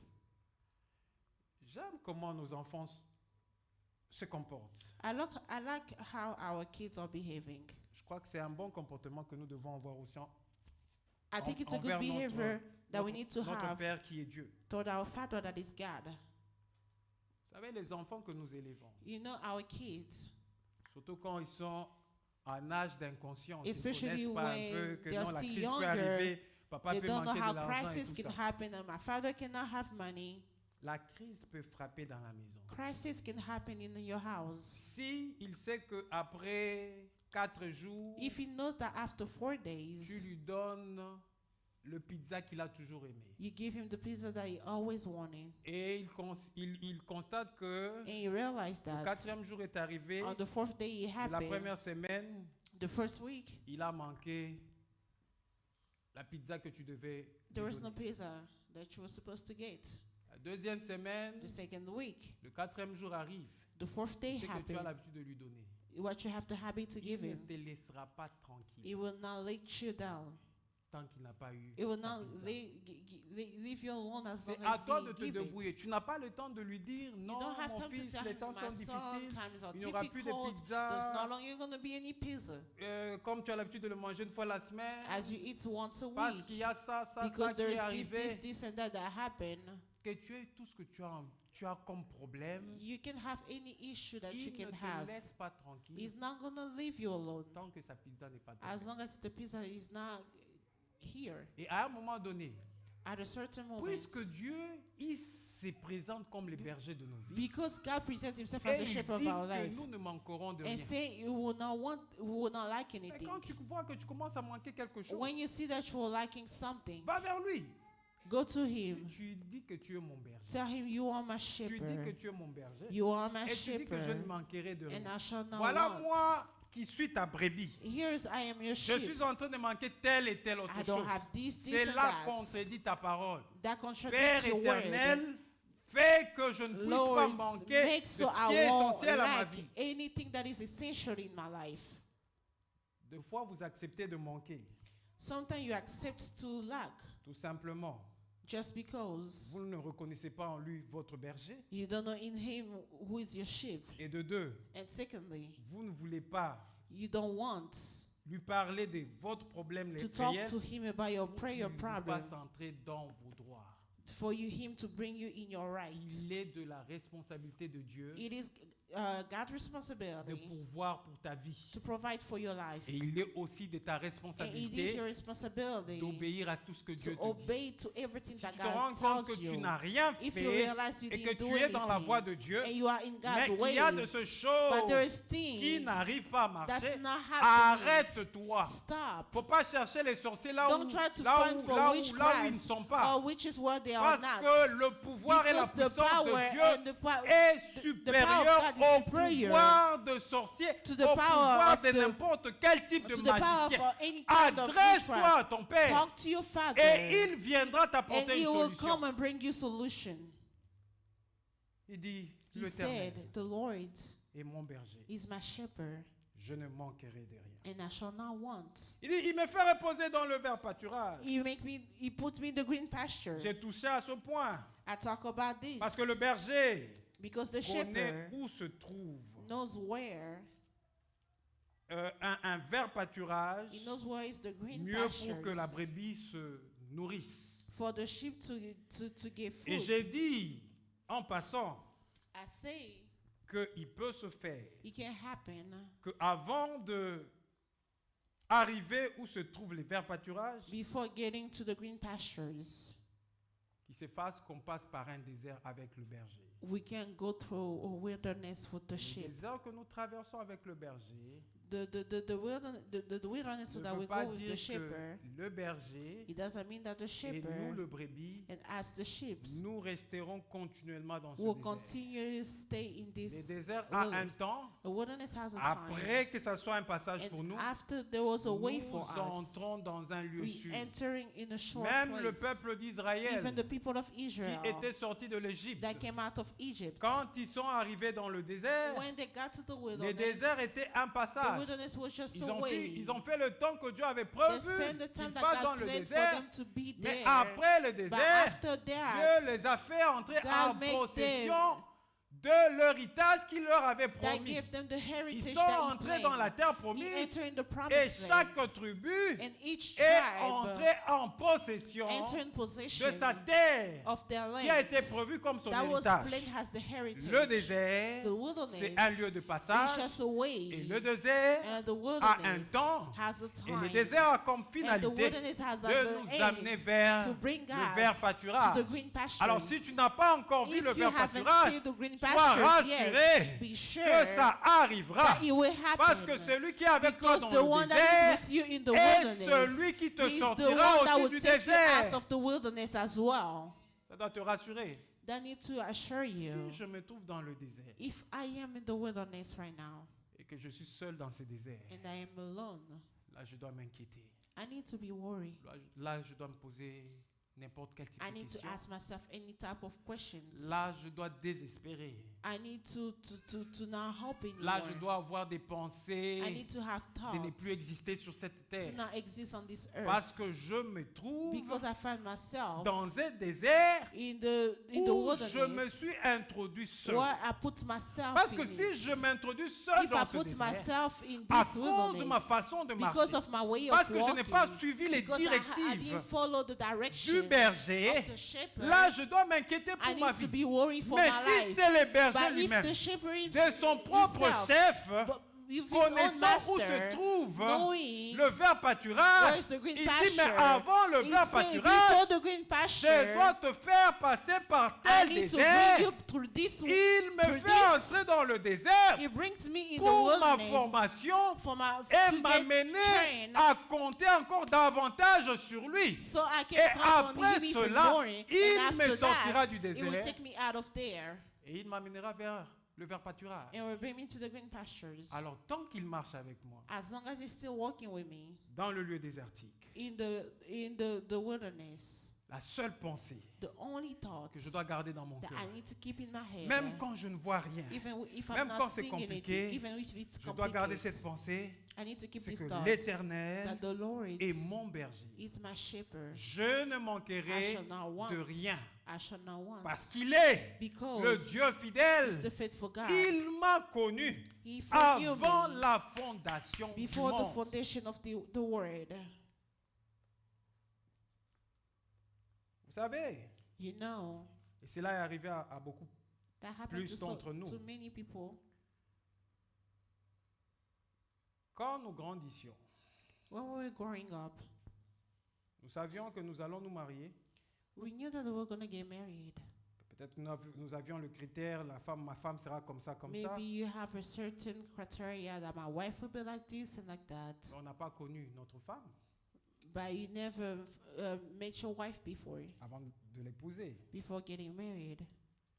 J'aime comment nos enfants se comportent. I like how our kids are behaving. Je crois que c'est un bon comportement que nous devons avoir aussi I think it's a good envers behavior that we notre- need to notre have Père qui est Dieu. toward our Father that is God. Vous savez, les enfants que nous élevons, You know, our kids, surtout quand ils sont en âge d'inconscience, ils ne especially connaissent pas un when peu que they are non, la still crise peut younger, arriver, papa they peut don't know manquer how de l'argent et crisis tout can ça. happen and my father cannot have money. La crise peut frapper dans la maison. Crisis can happen in your house. Si il sait qu'après 4 jours, If he knows that after 4 tu days, lui donnes le pizza qu'il a toujours aimé. you give him the pizza that he always wanted, Et il constate que and you realize le that 4e jour est arrivé, on the 4th day it de la happened, première semaine, the first week, il a manqué la pizza que tu devais lui there was no donner. pizza that you were supposed to get. La 2e semaine, The second week, le 4e jour arrive. the 4th day C'est que tu as happened. l'habitude de lui donner. What you have the habit to Il give ne him, te laissera pas tranquille it will not let you down. tant qu'il n'a pas eu It will sa not pizza. leave you alone as C'est long à as toi they de te give débrouiller. it. Tu n'as pas le temps de lui dire You non, don't have mon time to fils, tell les him, temps my sont son, difficiles. times are Il n'y aura plus de difficult. There's pizza. no longer going to be any pizza. Comme tu as l'habitude de le manger une fois la semaine. As you eat once a Parce week, qu'il y a ça because qui there est is this, arrivé. this, and that happen, Que tu aies tout ce que tu as comme problème. you can have any issue that you Il ne can te have. laisse pas tranquille He's not going to leave you alone tant que sa pizza n'est pas as donnée. long as the pizza is not here. Et à un moment donné, At a certain moment, puisque Dieu, il se présente comme les bergers de nos vies, because God presents himself et as a il shepherd dit of our que life, nous ne manquerons de and rien. say you will not want, we will not like Mais anything. quand tu vois que tu commences à manquer quelque chose, When you see that you are lacking something, va vers lui. Go to him. Tu dis que tu es mon berger. Tell him, you are my Tu dis que shepherd. tu es mon berger. You are my Et tu dis que je ne shepherd. manquerai de rien. And I shall not Voilà want. moi qui suis ta brebis. Here's I am your Je sheep. suis en train de manquer telle et telle autre I don't chose. have this C'est and là that. contredit ta parole. That Père contradicts your word. éternel, fais que je ne puisse pas Lord, manquer de make ce so qui est I won't essentiel à ma lack vie. anything that is essential in my life. Des fois, vous acceptez de manquer, Sometimes you accept to lack tout simplement. just because Vous ne reconnaissez pas en lui votre berger. you don't know in him who is your sheep. Et de deux, And secondly, vous ne voulez pas you don't want lui parler de votre problème, les to talk prières, to him about your pour prayer qu'il vous problem, fasse entrer dans vos droits. for him to bring you in your right. Il est de la responsabilité de Dieu It is God's de responsibility pourvoir pour ta vie. to provide for your life. Et il est aussi de ta And it is responsabilité your responsibility d'obéir à tout ce que to Dieu te dit. obey to everything Si that tu te rends God compte tells que tu you. n'as rien If you fait realize you et que didn't do tu es dans la voie anything de Dieu, and you are in mais God's qu'il y a de ces ways, but there is choses qui things n'arrivent pas à that's marcher, not happening. arrête-toi. Stop. Faut pas chercher les sorciers là Don't où, try to là find où, for là où, là où ils witchcraft ne sont pas. or witches where they are Parce not. que le pouvoir et la Because the puissance power de Dieu and the est power supérieur God is au superior pouvoir de sorcier, to the au power pouvoir of de the- n'importe quel type de to the power magicien. for any kind of Adresse-toi à witchcraft. ton Père Talk to your Father, et il viendra and t'apporter He une will solution. come and bring you solution. Il dit, He l'Éternel said, "The Lord est mon berger, is my shepherd, je ne manquerai de rien. and I shall not want." Il dit, il me fait reposer dans le vert pâturage. He puts me in the green pasture. J'ai touché à ce point. I talk about this Parce que le berger because the connaît shepherd où se trouve knows where. un vert pâturage, He knows where is the green mieux pastures pour que la brebis se nourrisse. for the sheep to get Et food. j'ai dit, en passant, I say qu'il peut se faire it can happen qu'avant de arriver où se trouvent les verts pâturages, before getting to the green pastures. qu'il se fasse qu'on passe par un désert avec le berger. We can go through a wilderness with the Le sheep. désert que nous traversons avec le berger The wilderness ne that veut we pas go with dire the shepherd, que le berger it doesn't mean that the et nous, shepherd le brebis, and as the sheep nous resterons continuellement dans ce will désert. continue to stay in Le this désert a un wilderness. temps, A wilderness has a time. après que ça soit un passage pour And nous, after there was a way nous for us, entrons dans un lieu we sûr. entering in a short Même le place. peuple d'Israël Even the people of qui Israel était sorti de l'Égypte, that came out of Egypt, quand ils sont arrivés dans le désert, when they got to the le wilderness, désert était un the passage. wilderness was just Ils a ont, way. ils ont fait le temps que Dieu avait They prévu spent the qu'ils time that fassent dans God le planned for désert. them to be Mais there. après le But désert, after Dieu that, les a fait entrer God en made possession de l'héritage qu'il leur avait that promis. gave them the Ils heritage sont that He entrés dans la planned. terre He promise entered in the et promised chaque land, tribu and each est tribe entrée en possession entered in possession de sa terre of their qui a été lands prévue comme son that was héritage. planned as the heritage. Le désert, The wilderness c'est un lieu de is passage just a way, et le désert and the a un wilderness temps has a et time. le désert a comme And the finalité wilderness has as de an nous amener aim vers to bring le vert us pâturage. to the green pastures. Alors si tu n'as pas encore vu If le you vert haven't pâturage, seen the green sois pastures yet, rassuré be sure que ça arrivera. that it will Parce happen. que celui qui est avec toi Because dans the le one that désert is with you in the est wilderness, celui qui te He's the sortira one that aussi will du take you out désert. of the wilderness as well. Ça doit te rassurer. That need to assure you, Si je me trouve dans le désert if I am in the wilderness right now et que je suis seul dans ce désert, and I am alone, là je dois m'inquiéter. I need to be worried. Là je dois me poser n'importe quel type I de need to question. ask myself any type of questions. Là je dois désespérer. I need to not hope anymore. Là je dois avoir des pensées I need to have de ne plus thoughts exister sur cette terre. to not exist on this earth. Parce que je me trouve Because I find myself dans un désert in the où wilderness je me suis introduit seul. where I put myself Parce in que si it. je m'introduis seul If I dans ce put désert, myself in à this cause de ma wilderness, façon de because marcher, of my way parce of que je n'ai walking, pas suivi les because I didn't directives follow the du direction berger, of the shepherd, là je dois m'inquiéter I pour ma need to vie. be worried for Mais my si life. c'est le berger But if lui-même, the shepherd de son propre himself, chef, but his own connaissant où se master, trouve knowing le vert pâturage, where is the green il dit, pasture. mais avant le He vert said, pâturage, before the green je pasture, dois te faire passer par I tel need to désert. bring you through this. Il me through fait this. entrer dans le désert He brings me in the pour ma wilderness formation for my, et to get m'amener trained, à compter encore davantage sur lui. so I Et can count on après him even cela, more. il And me after sortira that, du he will désert take me out of there et il m'amènera vers le vert pâturage. and will bring me to the green pastures. Alors, tant qu'il marche avec moi As long as he's still walking with me dans le lieu désertique, in the wilderness, la seule pensée the only thought que je dois garder dans mon that cœur, I need to keep in my head, même quand je ne vois rien, even if même I'm quand not c'est seeing compliqué, anything, even if it's je dois garder complicated, cette pensée, I need to keep c'est this que thought that l'Éternel the Lord est mon berger. is my shepherd. Je ne I manquerai shall not want. de rien. I shall not want. Parce qu'il est Because le Dieu he's fidèle. the faithful God. Il m'a connu He foreknew avant me la fondation du before the monde. foundation of the world. Vous savez, You know, et cela est arrivé à beaucoup. that happened Plus to, d'entre nous. to many people. Quand nous grandissions, When we were growing up, nous savions que nous allons nous marier. we knew that we were going to get married. Peut-être que nous avions le critère, ma femme sera comme ça, comme ça. Maybe you have a certain criteria that my wife will be like this and like that. Mais on n'a pas connu notre femme But you never met your wife avant de l'épouser. before getting married.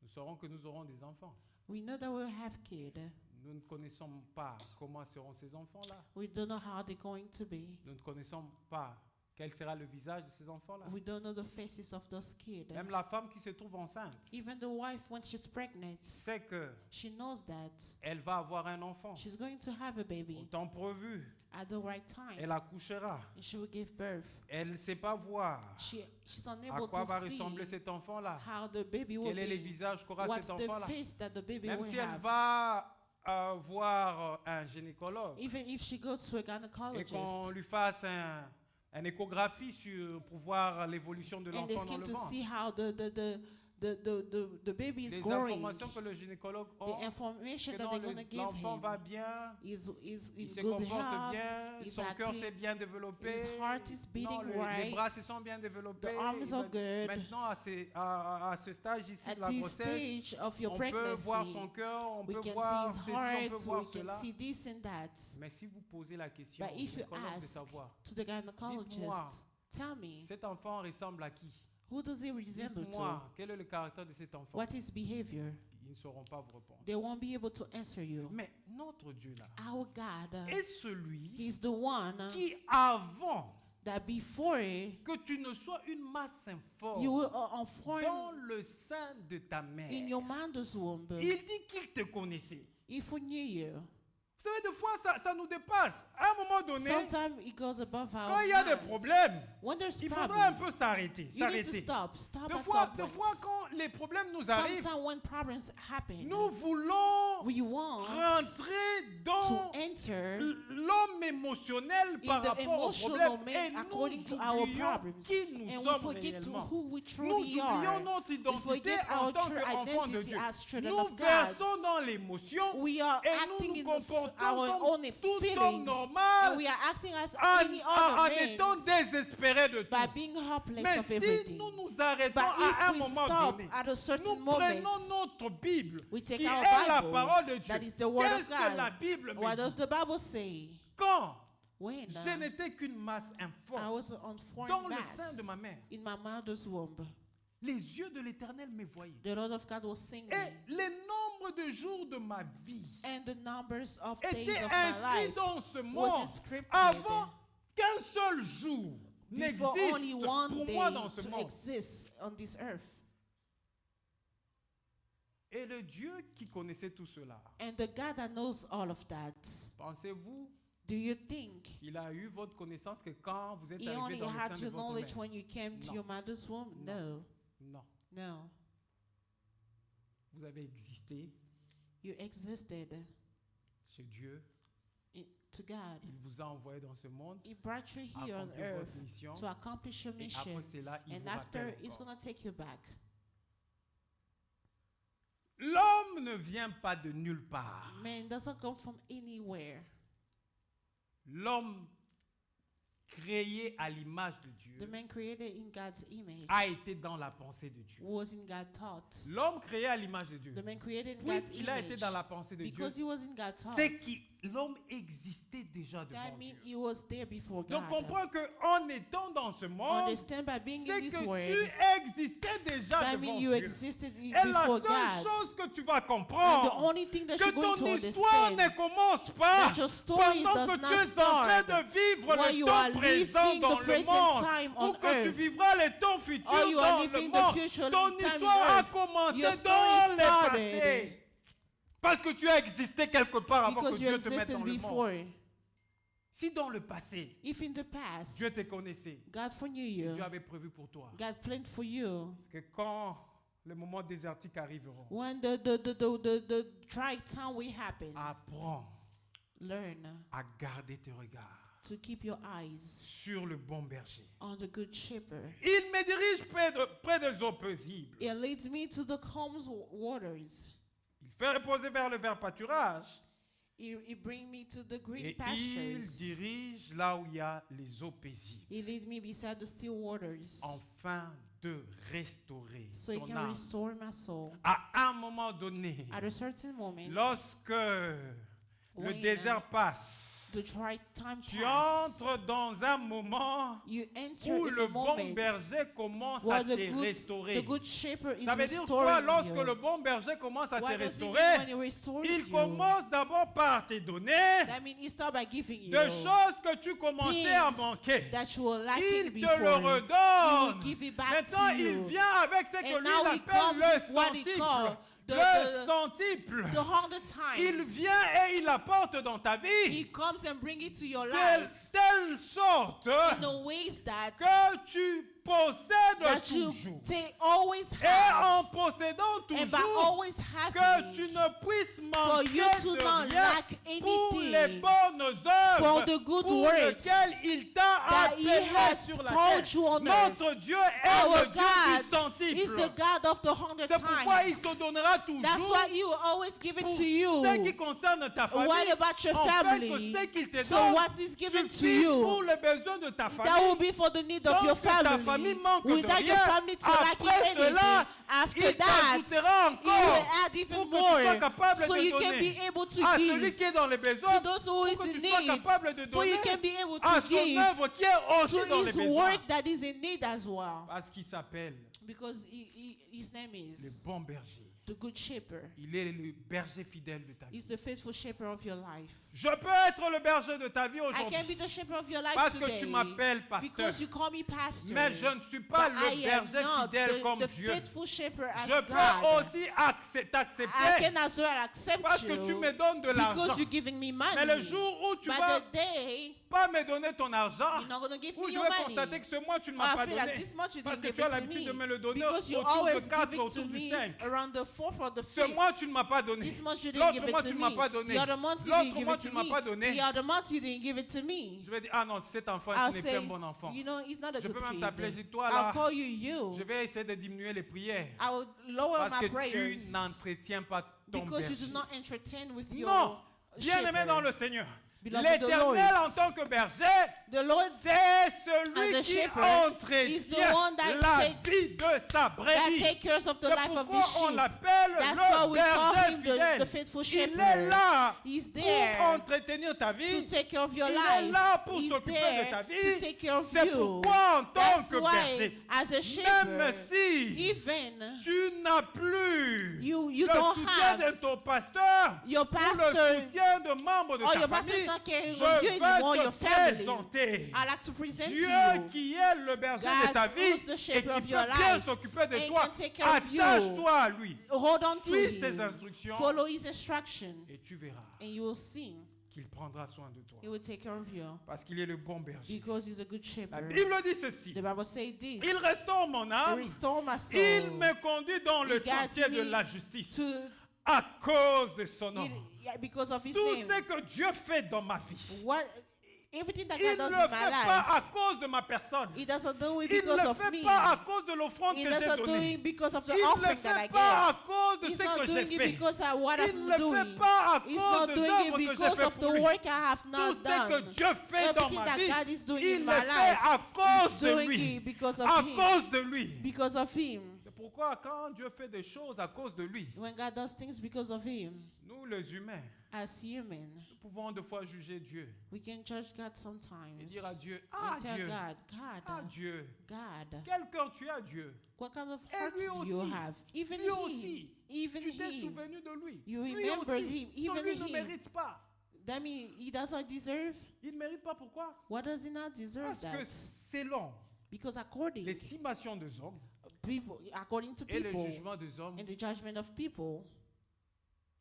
Nous saurons que nous aurons des enfants. We know that we'll have kids. Nous ne connaissons pas comment seront ces enfants-là. We don't know how they're going to be. Nous ne connaissons pas quel sera le visage de ces enfants-là. We don't know the faces of those kids. Même la femme qui se trouve enceinte Even the wife, when she's pregnant, sait que she knows that elle va avoir un enfant. she's going to have a Au baby temps prévu, at the right time. elle accouchera. And she will give birth. Elle ne sait pas voir She's à unable quoi to va see ressembler cet enfant-là. how the baby will Quel est le be. visage qu'aura What's cet the enfant-là. face that the baby Même will si elle have. va voir un gynécologue Even if she goes to a et qu'on gynecologist lui fasse une échographie pour voir l'évolution de and they l'enfant dans scan le to ventre. see how the baby is Les growing, informations que le gynécologue the a, information que that non, they're going to give l'enfant him va bien, is il in se good comporte health, bien, is son cœur acting, s'est bien développé, his heart is beating non, les right, bras se sont bien développés. the arms are good. Maintenant, à ce stage ici At de la this grossesse, stage of your on peut voir pregnancy, son cœur, on we peut can voir see his ceci, on heart, peut voir we can cela. see this and that. Mais si vous posez la question But au if you gynécologue de ask savoir, to the gynecologist, Dites-moi, tell me, cet enfant ressemble à qui? who does he resemble to? Dites-moi, quel est le caractère de cet enfant? What is behavior? Ils ne sauront pas vous répondre. They won't be able to answer you. Mais notre Dieu là Our God, est celui He's the one qui, avant that before que tu ne sois une masse informe you were formed dans le sein de ta mère, in your mother's womb, il dit qu'il te connaissait. He foreknew you. Vous savez, des fois, ça nous dépasse. À un moment donné, Sometimes it goes above our quand il y a des mind. problèmes, When there's il faudra un problems, peu s'arrêter. you need to s'arrêter. stop Des at fois, some des fois, point. quand les problèmes nous arrivent, Sometimes when problems happen, nous voulons we want rentrer dans to enter l'homme émotionnel par in the rapport aux emotional problèmes et man according to nous our oublions problems, qui nous and we sommes forget to réellement. who we Nous truly oublions are. notre We identité forget en our tant true qu'enfant de identity Dieu. as children Nous of God. versons dans l'émotion We are et nous acting nous in comportons our comme own tout homme feelings, normal and we are acting as en, any en other étant man désespérés de tout. by being hopeless Mais of si everything. nous nous arrêtons But à un if we moment stop donné, at a certain nous moment, prenons notre Bible we take qui est our la Bible, parole de Dieu. that is the word of Qu'est-ce que la God. Bible me What does dit? the Bible say? Quand When je n'étais qu'une masse I informe was on foreign dans le mass sein de ma mère, in my mother's womb, les yeux de l'Éternel me voyaient. the Lord of God was singing, Et les nombres de jours de ma vie and the numbers of days étaient of my inscrits life dans ce was monde inscripted avant qu'un seul jour before only n'existe one pour day moi dans ce to monde. exist on this earth. Et le Dieu qui connaissait tout cela, And the God that knows all of that, pensez-vous do you think qu'il a eu votre connaissance que quand vous êtes He arrivé only dans le had sein de your votre knowledge mère? when you came to Non. your mother's womb? No, Non. no. Vous avez existé You existed chez Dieu. to God. Il vous a envoyé dans ce monde, He brought you here on accomplir earth votre mission. to accomplish your Et après mission. cela, il And vous after, rappelle He's encore. going to take you back. L'homme ne vient pas de nulle part. Man doesn't come from anywhere. L'homme créé à l'image de Dieu The man created in God's image a été dans la pensée de Dieu. was in God's thought. L'homme créé à l'image de Dieu, The man created in God's puisqu'il a été image dans la pensée de Dieu, because he was in God's thought. c'est que l'homme existait déjà devant That means Dieu. he was there before God. Donc comprends qu'en étant dans ce monde, Understand by being c'est in this que world, tu existais déjà that devant means you Dieu. existed Et la before seule God. chose que tu vas And the comprendre, only thing that que you're going to ton histoire understand ne commence pas that your story pendant does que not tu es en train start de vivre while le you temps are présent living dans the le present monde, time ou on que tu earth, vivras le temps or futur you are dans le living the monde. future Ton time histoire on a earth. commencé Your dans story le started passé. Parce que tu as existé quelque part avant que because you Dieu te mette existed dans le before. monde. Si dans le passé, If in the past, Dieu te connaissait, God foreknew Dieu you, avait prévu pour toi. God planned for you. Parce que quand les moments désertiques arriveront, When the dry time will happen, apprends learn à garder tes regards to keep your eyes sur le bon berger. on the good shepherd. Il me dirige près des eaux paisibles. It leads me to the calm waters. Il fait reposer vers le vert pâturage. It brings me to the green Et il pastures. dirige là où il y a les eaux paisibles. He leads me beside the still waters, Afin de restaurer so he ton can âme. restore my soul. À un moment donné, At a certain moment, lorsque le when désert passe, the dry time tu passes, entres dans un moment you enter où in le the bon moment berger commence where à te restaurer. the good shepherd is Ça veut dire quoi? restoring Lorsque you. le bon berger commence à te What does it mean restaurer, when he restores il you? commence d'abord par te donner That means he starts by giving you des choses que tu commençais à things manquer. that you were lacking Il te le before. He will redonne. give it back Maintenant, to you. il vient avec ce que And lui now il he appelle comes le with what he centuple. call Le the centuple. 100 times. Il vient et il apporte dans ta He vie comes and brings it to your de life telle sorte in the ways that que tu possèdes you toujours. always Et have. en possédant And by toujours, always que having, tu ne puisses for manquer you to de not rien lack pour les anything, bonnes œuvres for the good pour works lesquelles il t'a that he appelé has sur la called terre. you on Notre Dieu est Our le Dieu du God is the centuple. God of the 100 C'est pourquoi il times. te donnera That's toujours why he will always give it pour to you. ce qui concerne ta famille. What about your En fait, family? ce qu'il te So donne what is given to suffit you, pour les besoins de ta that will famille. be for the need Sans of your que ta famille family. manque de Without your rien. family to lacking Après anything. cela, After il that, t'ajoutera he encore will add pour even que tu sois more, capable so de you can donner be able to à celui give qui est dans les besoins, to those who pour is que in tu sois need, capable de so you donner can be able à to son give œuvre qui est aussi to dans les his besoins. work that is in need as well. Parce qu'il s'appelle Because his name le is bon berger. the good shepherd. Il est le berger fidèle de ta vie. He's the faithful shepherd of your life. Je peux être le berger de ta vie I can aujourd'hui be the shepherd of your life parce que today tu m'appelles pasteur. because you call me pastor. Mais je ne suis pas But le I am berger not fidèle comme the Dieu. faithful shepherd as Je peux God. aussi I t'accepter can as well accept parce que tu you me donnes de l'argent. because you're giving me money. Mais le jour où tu But vas the day pas me donner ton argent, you're not going to give où me je your vais money, constater que ce mois tu ne I m'as pas feel like donné this much you parce didn't que give tu as it to l'habitude de me me le donner because you autour always de 4, give it to autour du me 5. around the 4th or the Ce 5th. mois tu ne m'as pas donné. This month you didn't L'autre give mois it tu to ne m'as me. pas donné. The other month you L'autre didn't give mois it tu to ne m'as pas me. donné. The other month you didn't give it to me. Je vais dire ah non, cet enfant I'll ce n'est plus say, un bon enfant. you know, he's not a Je good peux même kid. t'appeler, je dis toi I'll là, call you you. je vais essayer de diminuer les prières I will lower parce my que prayers tu n'entretiens pas ton because you berger. do not entertain with your Non, bien aimé shepherd. dans le Seigneur. Beloved L'Éternel Lord, en tant que berger, The Lord c'est celui as a qui shepherd, entretient is the one that la vie de sa that brebis. take care of the C'est life of pourquoi his on sheep. l'appelle That's why le we call berger him fidèle. the faithful Il est shepherd. là He's pour there entretenir ta to vie. take care of your Il est life. là pour He's s'occuper de there ta to vie. take care of C'est you. pourquoi en tant That's que why, berger, as a même shepherd, si even tu n'as plus you le don't soutien de have ton pasteur your ou le pastor soutien de membres de or ta your pastor is famille, not caring je of you anymore, vais your te family. présenter I like to present Dieu you qui est le berger de God ta vie who's the et shepherd qui of peut your bien life s'occuper de and toi. can take care of you. Attache-toi à lui. Hold on to Suis ses him. instructions Follow his instruction, et tu verras and you will see qu'il prendra soin de toi. he will take care of you Parce qu'il est le bon berger. because he's a good La shepherd. Bible dit ceci. The Bible says this. Il restaure mon âme. Restore my soul. Il me conduit dans le He guides sentier de me la justice to à cause de son nom. because of his Tout name. ce que Dieu fait dans ma vie, What Everything that Il God ne does le in fait my pas life, à cause de ma personne. He doesn't do it Il ne because le of fait me. pas à cause de l'offrande He que j'ai doesn't do donnée. it because of the Il ne le offering that I fait pas à gave. cause de He's ce not que j'ai doing it fait. because of what Il I'm ne le doing. fait pas à He's cause not des doing œuvres it que j'ai because fait of pour the lui. work I have Tout not ce que done. Dieu fait dans Everything ma that vie, God is doing il in le my fait life, à cause He's de doing lui. it because À of Him. cause de lui. Because of Him. C'est pourquoi quand Dieu fait des choses à cause de lui, When God does things because of Him, nous les humains, as human, nous pouvons de fois juger Dieu we can judge God et sometimes. dire à Dieu, ah And tell Dieu, God, ah Dieu, God, quel cœur tu as Dieu. what kind of Et heart lui do you aussi, have? Even lui He, aussi, even tu t'es He. souvenu de lui. You Lui remembered aussi, him, even lui ne him. mérite pas. That means He doesn't deserve. Il ne mérite pas pourquoi? What does He not deserve Parce que that? selon Because according l'estimation des hommes people, according to et le people jugement des hommes, and the judgment of people,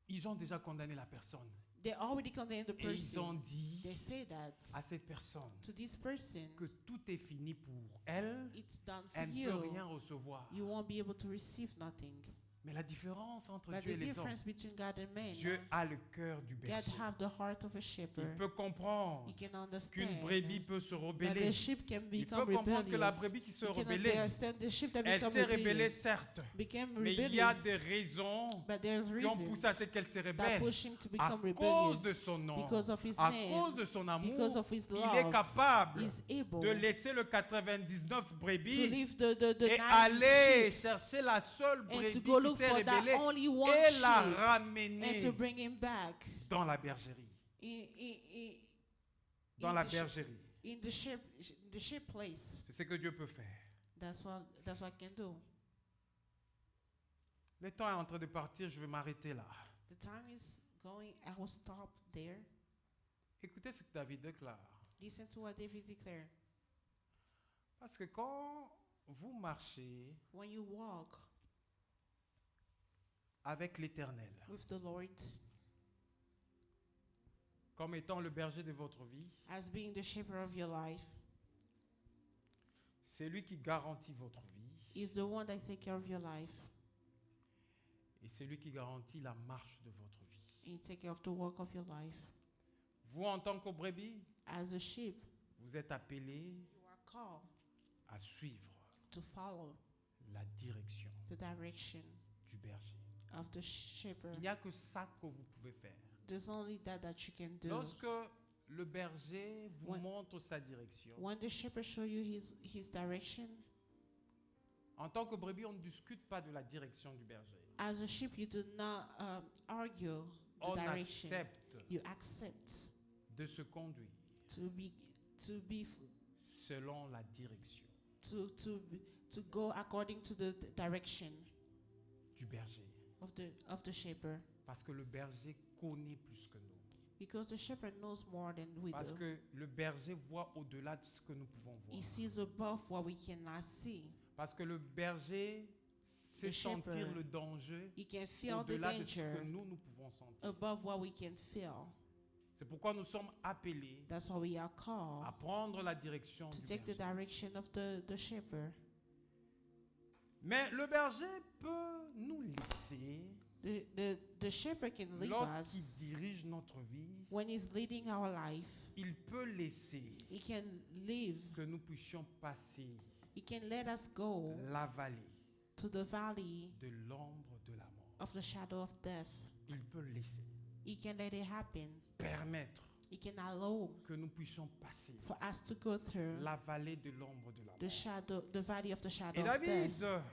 ils ont déjà condamné la personne. they already condemned the Et ils ont person. dit They say that à cette personne to this person, que tout est fini pour elle, it's done for elle ne peut you. rien recevoir. You won't be able to receive nothing. Mais la différence entre But Dieu the et les hommes, difference between God and man, Dieu a le cœur du God berger. have the heart of a Il shepherd. peut comprendre He can qu'une understand brebis peut se that rebeller. the sheep can Il become peut comprendre que la rebellious. brebis qui se He can rebellait, understand the sheep that elle become s'est rebellée rebellious, certes, became mais il y a des rebellious. raisons But there's qui ont poussé à ce reasons qu'elle se that rebelle. push him to À become cause de rebellious son nom, because of his à name, cause de son amour, because of his il est love. capable He's able de laisser le 99 to brebis leave the et 90 aller sheep chercher la seule and brebis to go qui look s'est for that rebellée only one et la sheep ramener and to bring him back dans la bergerie. Dans in la the sheep- bergerie. in the sheep place. C'est ce que Dieu peut faire. That's what I can do. Le temps est en train de partir, je vais m'arrêter là. The time is going. I will stop there. Écoutez ce que David déclare. Listen to what David declared. Parce que quand vous marchez When you walk avec l'Éternel, with the Lord comme étant le berger de votre vie, as being the shepherd of your life, c'est lui qui garantit votre vie is the one that take care of your life et c'est lui qui garantit la marche de votre vie. and take care of the work of your life. Vous, en tant que brebis, As a sheep, vous êtes appelés you are called à suivre to follow la direction the direction du berger. of the shepherd. Il n'y a que ça que vous pouvez faire. There's only that you can do. Lorsque le berger vous When- montre sa direction, When the shepherd show you his direction, en tant que brebis, on ne discute pas de la direction du berger. as a sheep, you do not argue the On direction. accepte You accept de se conduire to be selon la direction to go according to the direction du berger. of the shepherd, Parce que le berger connaît plus que nous. because the shepherd knows more than we Parce do. que le berger voit au-delà de ce que nous pouvons voir. He sees above what we cannot see. Parce que le berger sait The sentir shepherd, le danger He can feel the au-delà de ce danger que nous pouvons sentir. above what we can feel. C'est pourquoi nous sommes appelés That's why we are à called prendre la direction to du take the berger. direction of the shepherd. Mais le berger peut nous laisser The shepherd can leave lorsqu'il us dirige notre vie. when he's leading our life. Il peut laisser He can leave. que nous puissions passer He can let us go la vallée to the valley de l'ombre de la mort. of the shadow of death. Il peut laisser, He can let it happen. permettre He can allow que nous puissions passer for us to go through la vallée de l'ombre de la the mort. shadow, the valley of the shadow Et of David, death.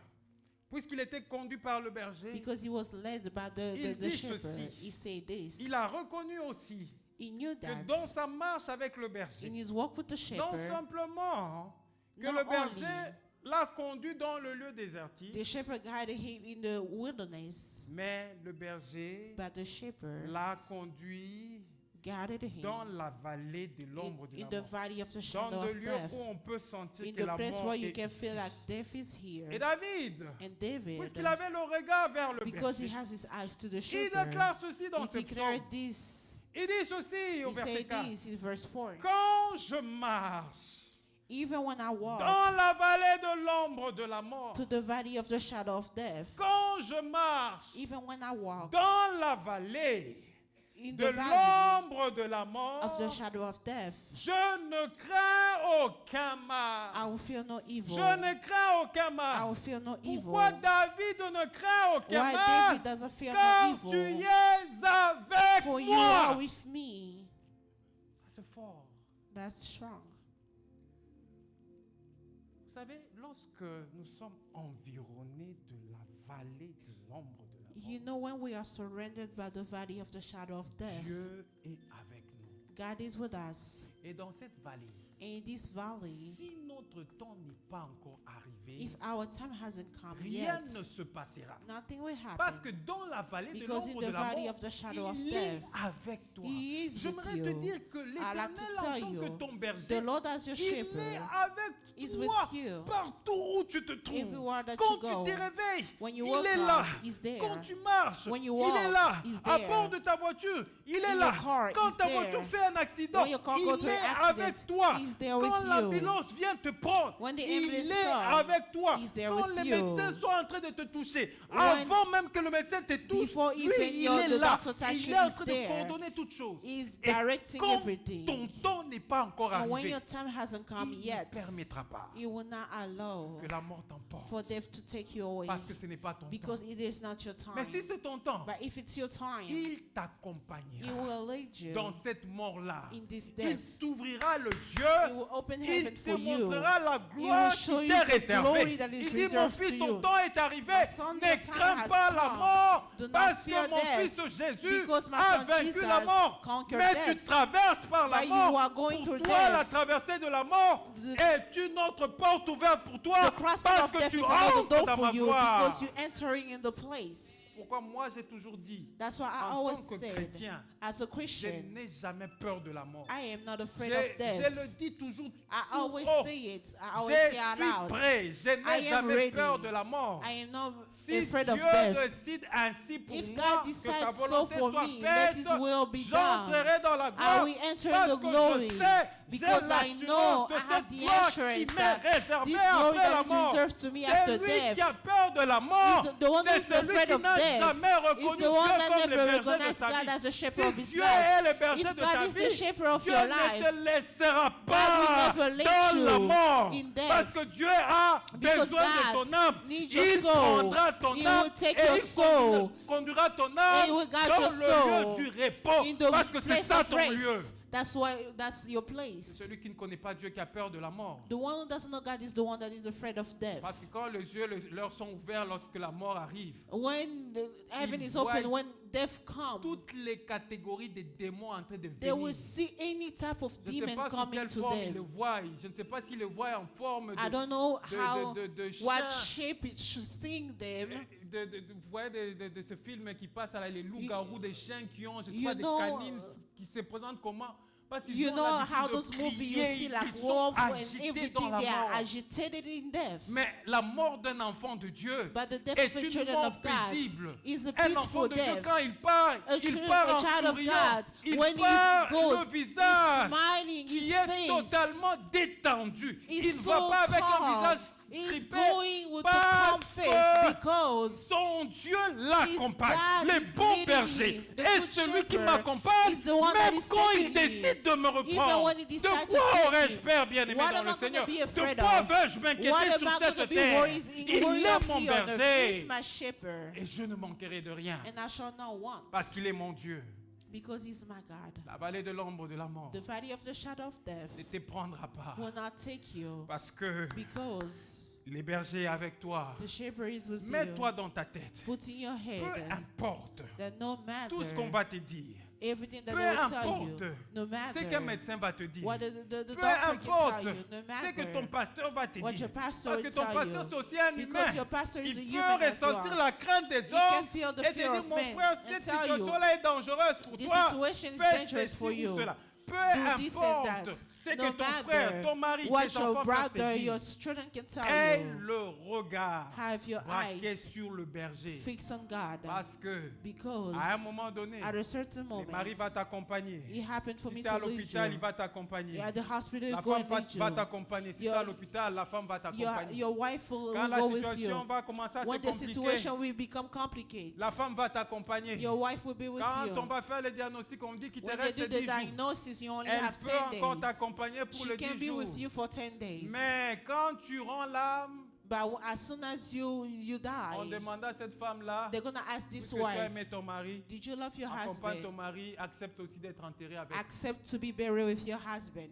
puisqu'il était conduit par le berger, Because he was led by Il the dit shepherd. ceci. He said this. il a reconnu aussi He knew que that dans sa marche avec le in berger, his walk with the non shepherd, simplement que not le berger only l'a conduit dans le lieu désertique, the shepherd guided him in the wilderness, mais le berger but the shepherd l'a conduit guided him dans la vallée de l'ombre de in la the mort. valley of the Dans shadow le of lieu death, où on peut sentir in que the la place mort where you est can ici. feel like death is here. Et David, And David, puisqu'il avait le regard vers le because he berger, has his eyes to the il shepherd, déclare ceci dans he ce psaume. declared this. Il dit ceci au He verset said 4. this in verse 4. Quand je marche Even when I walk dans la vallée de l'ombre de la mort, to the valley of the shadow of death, quand je marche even when I walk dans la vallée in de the valley l'ombre de la of the mort, shadow of death, je ne crains aucun I mal. will fear no evil. Je ne crains aucun I mal. will fear no evil. Pourquoi David ne craint aucun Why mal? David doesn't fear no Car tu evil? es avec For you are moi. with me. Ça c'est fort. That's strong. Vous savez, lorsque nous sommes environnés de la vallée de l'ombre de la You mort, know, when we are surrendered by the valley of the shadow of death, Dieu est avec nous. God is with us. Et dans cette vallée, In this valley, si notre temps n'est pas encore arrivé, if our time hasn't come rien yet, ne se passera. nothing will Parce happen. que dans la vallée de Because in l'ombre the de la valley mort, of the shadow of il est death, avec toi. He is J'aimerais with te you. dire que I l'Éternel, like to en tell tant que you, ton the berger, Lord as your il est shepherd avec is toi with you. partout où tu te trouves. Everywhere that Quand you tu go. te réveilles, When you il wake est là. up, He's there. Quand tu marches, When you il est walk, là. He's À there. bord de ta voiture, il est In là. your car, Quand He's ta there. voiture fait un accident, When your car goes il through est an accident, avec toi. He's there Quand with you. l'ambulance vient te prendre, When the il ambulance est comes, avec toi. He's there Quand with les you. médecins sont en train de te toucher, When- avant même que le médecin te touche, Before lui, even il your- est the là. doctor touches Il you, est en he's train de there. coordonner toutes choses. He's Et directing quand everything. ton temps n'est pas encore And when arrivé, your time hasn't come il ne yet, permettra pas He will not allow que la mort t'emporte. for death to take you away, Parce que ce n'est pas ton temps. because it is not your time. Mais si c'est ton temps, But if it's your time, il He t'accompagnera will lead you dans cette mort-là. in this Il death. t'ouvrira les He yeux. will open Il heaven te for you. montrera la will gloire show qui you t'est the glory réservée. that is Il dit, mon reserved fils, to ton you. temps est arrivé. My son, Ne your time crains has pas la come. mort. Do not Parce fear que mon death, fils Jésus because my a son vaincu Jesus la mort. conquered Mais death. tu traverses par la But you mort. are going Pour through toi, death. la traversée de la mort The- est une autre porte ouverte pour toi. The crossing Parce of que death tu is another entres door dans for ma you, gloire. because you're entering in the place. Pourquoi moi j'ai toujours dit, That's why I en always tant que said, chrétien, as a je Christian, n'ai jamais peur de la mort. I am not afraid Je of death. le dis toujours. I tout always haut. say it. I always Je say out suis loud. prêt. Je I n'ai am jamais ready. peur de la mort. I am not Si afraid Dieu of death. décide ainsi pour If moi God que decides sa so volonté for soit me, let His faite, will be done. j'entrerai dans la I gloire will enter parce in the que glory, je sais, j'ai because I know l'assurance de I have cette the gloire qui assurance m'est that réservée this glory après that la is mort. reserved to me C'est after lui death qui a peur de la mort. is the one C'est who's celui afraid qui of n'a death. jamais Is reconnu the one Dieu that comme le never berger de recognized sa God vie. as a shepherd of Si his Dieu life. est le berger If de God ta is the vie, shepherd of Dieu your ne life, te laissera will pas never let dans you la mort. in death. Parce que Dieu a Because besoin de God ton âme. needs your Il soul. prendra ton He âme will take et your il soul. conduira ton And âme he will guide dans your le soul lieu du repos. in the Parce que c'est place ça of ton lieu. rest. That's your place. Celui qui ne connaît pas Dieu qui a peur de la mort. The one who doesn't know God is the one that is afraid of death. Parce que quand les yeux leur sont ouverts lorsque la mort arrive, When the heaven Ils is open, voient when death comes, toutes les catégories des démons en train de they will venir. see any type of Je ne sais demon pas sous coming quelle to forme ils le them. voient. Je ne sais pas s'ils le voient en forme I don't know how, de what chien. shape it should seeing them. Vous voyez de ce film qui passe là, les loups-garous, des chiens qui ont, je sais you pas, des know, canines qui se présentent comment? Parce qu'ils You ont know l'habitude how de those movies you crier, see like ils sont wolf and agités dans everything, la they are mort. agitated in death. Mais la mort d'un enfant de Dieu But the death est of a une children mort of God paisible. is a Un enfant peaceful de Dieu, death. quand il part A en child of souriant. God, Il when part he goes, le visage smiling, qui his est face totalement détendu. is Il ne so va pas avec un calm. visage He's strippé going with a parce calm face que because son Dieu l'accompagne. God Le is bon leading berger me. The est good celui qui shepherd m'accompagne, is the one that même is quand taking il me. décide de me Even reprendre. when he De decides to quoi take aurais-je me, peur, bien-aimé, what dans am le I gonna Seigneur? be De afraid quoi of? vais-je What m'inquiéter am sur I going to cette be terre? worried Il worried est of mon you on earth? He is berger my shepherd, et je ne manquerai de rien and I shall not want, parce qu'il est mon Dieu. because he's my God. La vallée de l'ombre de la mort The valley of the shadow of death ne te prendra pas will not take you, parce que because les bergers avec toi. the shepherd is with Mets-toi you. dans ta tête. Put in your Peu head importe that no matter tout ce qu'on va te dire. everything that Peu they will tell you, importe no ce matter qu'un médecin va te dire. what the Peu doctor can importe tell you, no ce que matter ton pasteur va te what dire. your pastor Parce que will ton tell pasteur you, c'est aussi un because humain. your pastor is a Il human peut as well. ressentir la crainte des He can hommes feel the et te fear dire, of mon men frère, and cette tell you, situation-là est dangereuse pour this toi. situation is Fais dangerous ceci for ou you. cela. peu do this and importe that. ce que No ton frère, ton mari, what tes your enfants peuvent brother, te your dire, children can tell aie you. le regard Have your braqué eyes sur le berger. fixed on God. Parce que Because à un moment donné, at a certain le moment, mari va t'accompagner. it happened for Si me c'est à to lead l'hôpital, il you. va t'accompagner. At the hospital, La go femme and lead va you. t'accompagner. Si c'est Your- à l'hôpital, la femme va t'accompagner. Your wife will Quand la go with you. situation va commencer à se When the compliquer, situation will become complicated, la femme va t'accompagner. your wife will be with Quand on you. va faire le diagnostic, on dit qu'il te When they reste do 10 the jours. diagnosis, you only Elle have peut 10 encore days. t'accompagner pour She le can 10 be jours. with you for 10 days. Mais quand tu rends l'âme, But as soon as you on die, demande à cette femme-là, they're going to ask this puisque tu wife, aimais ton mari, did you love your accompagne ton husband? mari, accepte aussi d'être enterré avec. Accept to be buried with your husband.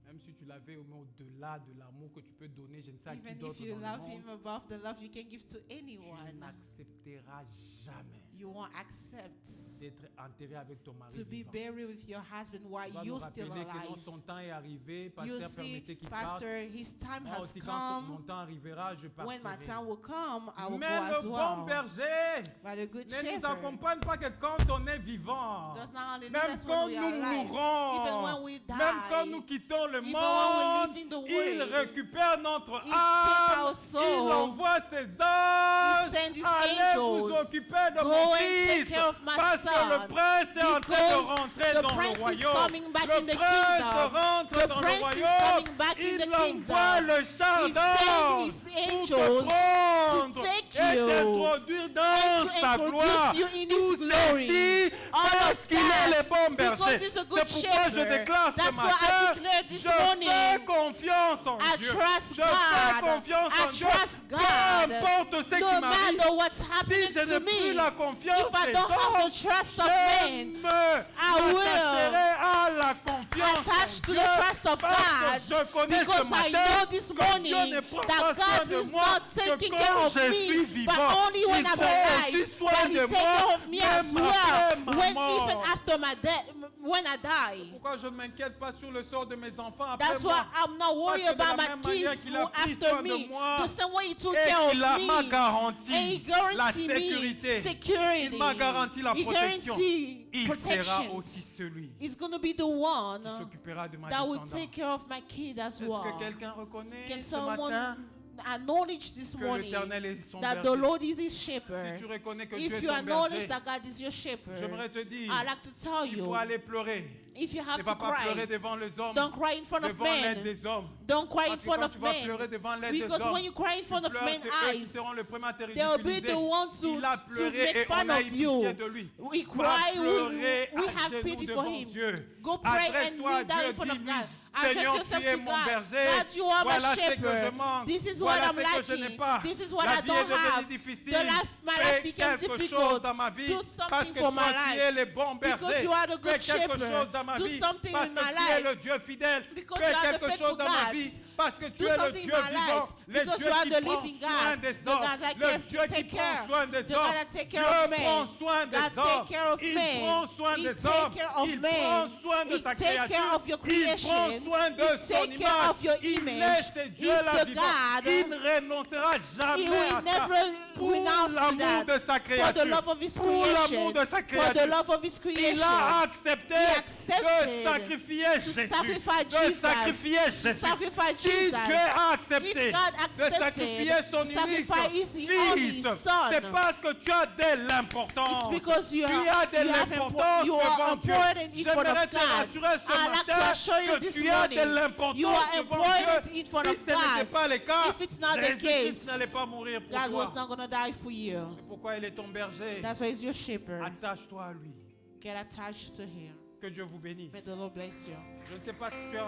Même si tu l'avais au-delà de l'amour que tu peux donner, je ne sais à qui Even d'autre if you dans le love him monde, above the love you can give to tu anyone, n'accepteras jamais you won't accept d'être enterré avec ton mari to be vivant. buried with your husband while Tu vas nous you're still rappeler que non, alive. son temps est arrivé, You pasteur, see, permettez qu'il parte. Pastor, his time Moi has aussi, quand mon come. temps arrivera, je When my partirai. time will come, I will go Mais as le bon well. berger But the good ne nous shepherd accompagne pas que quand on est vivant. does not only lead Même us quand when we nous are alive, even mourrons, when we die, même quand nous quittons le even monde, when we leave in the il world, récupère notre he âme, take our soul, il envoie ses anges, he send his allez vous angels, occuper de go mon and take fils, care of my parce que son, le prince est en train de because rentrer the dans le prince is royaume. coming back Le in the prince kingdom. rentre The dans le prince is royaume, coming back in il the envoie kingdom. le char He d'ange send his pour angels te prendre to take et you t'introduire dans and to sa introduce gloire. you in Tout his glory. ceci All parce of qu'il est that, le bon because berger. he's a C'est good pourquoi je shepherd. déclare ce That's why I matin, declare this je fais morning, confiance en I Dieu. trust Je fais God. confiance I en Dieu. trust Peu God. importe ce qui No m'arrive, matter what's si happening je to n'ai plus me, la confiance if I des don't have hommes, the trust of je men, m'attacherai à la confiance attached en to Dieu, the trust of parce God, que je connais because ce I matin know this que Dieu morning ne prend that pas soin God de is moi not que taking quand care of je suis me, vivant. but only when Il I'm prend aussi alive, soin but He de takes moi, care of me as même well, après ma when mort. even after my death, when I die. Pourquoi je ne m'inquiète pas sur le sort de mes enfants après That's moi? why I'm not worried Parce que de about la my même manière kids qu'il who a pris after soin de me. moi, The same way He took et care of qu'il m'a me. garanti And He la guaranteed sécurité. me security. Il m'a garanti la He protection. guaranteed Il sera protection. aussi celui He's going to be the one qui s'occupera de ma that will descendance. take care of my kid as Est-ce well. que quelqu'un reconnaît Can ce someone matin acknowledge this que morning l'Éternel est son that the berger? Lord is his Si shepherd? tu reconnais que Dieu If est you ton acknowledge berger, that God is your shepherd, j'aimerais te dire, I'd like to tell il you, faut aller pleurer. if you have Ne to va pas pleurer cry, devant les hommes, don't cry in front of devant l'aide men. des hommes. Don't cry in Parce que front quand of tu vas men. pleurer devant l'aide des Because hommes, when you cry in front tu of pleures, men's c'est eux qui eyes, seront le premier à te they'll be ridiculiser. the one to Il a pleuré make et fun on a of eu you. pitié de lui. We Va cry, pleurer we à have genoux pity for devant him. Dieu. Go pray and Adresse-toi à kneel down Dieu, in front of dis-lui, God. Seigneur, Address tu yourself es to mon God. berger. God, you are my Voilà ce que je shepherd. manque. This is Voilà what I'm ce que je n'ai lacking. pas. This is what La I vie don't est devenue have. difficile. My Fais life became quelque chose difficult. dans ma vie Do parce something que for toi my tu life. es le bon Because berger. you are the Fais good quelque shepherd. chose dans ma Do vie something parce in que my tu es life. le Dieu fidèle. Because Fais you are the quelque faithful chose dans ma God. vie parce que tu Do es le something in Dieu my vivant. life. Le Because Dieu you are qui the prend living soin God. des The hommes. God that Le can Dieu qui take prend care. soin des The God hommes. that take Dieu care of prend men. soin des God take hommes. care of Il men. prend soin He des take hommes. care of Il men. prend soin de He sa take care créature. of your Il prend creation. soin de He son take care image. of your Il image. laisse Dieu He's la the vivant. God. Il ne renoncera He jamais will à ça. never Pour renounce to l'amour de that. sa For the créature. love of His Pour l'amour creation. de sa For the créature. love of His Il creation. a accepté He de accepted sacrifier to Jésus. sacrifice De Jesus. sacrifier To Jésus. sacrifice Si Jesus. Dieu a accepté If God de accepted sacrifier son to sacrifice unique His only fils, son, c'est parce que tu as de l'importance. it's because you Tu as de l'importance you are devant Dieu. important in front J'aimerais of te God. rassurer ce I'd like to matin assure you que this tu as de morning. l'importance You are devant important Dieu. in front Si of ce n'était God. pas le cas, If it's not the Jésus-Christ case, n'allait pas mourir pour God was toi. not going to die for you. C'est pourquoi il est ton berger. That's why He's your shepherd. Attache-toi à lui. Get attached to Him. Que Dieu vous bénisse. May the Lord bless you. Je ne sais pas si tu es en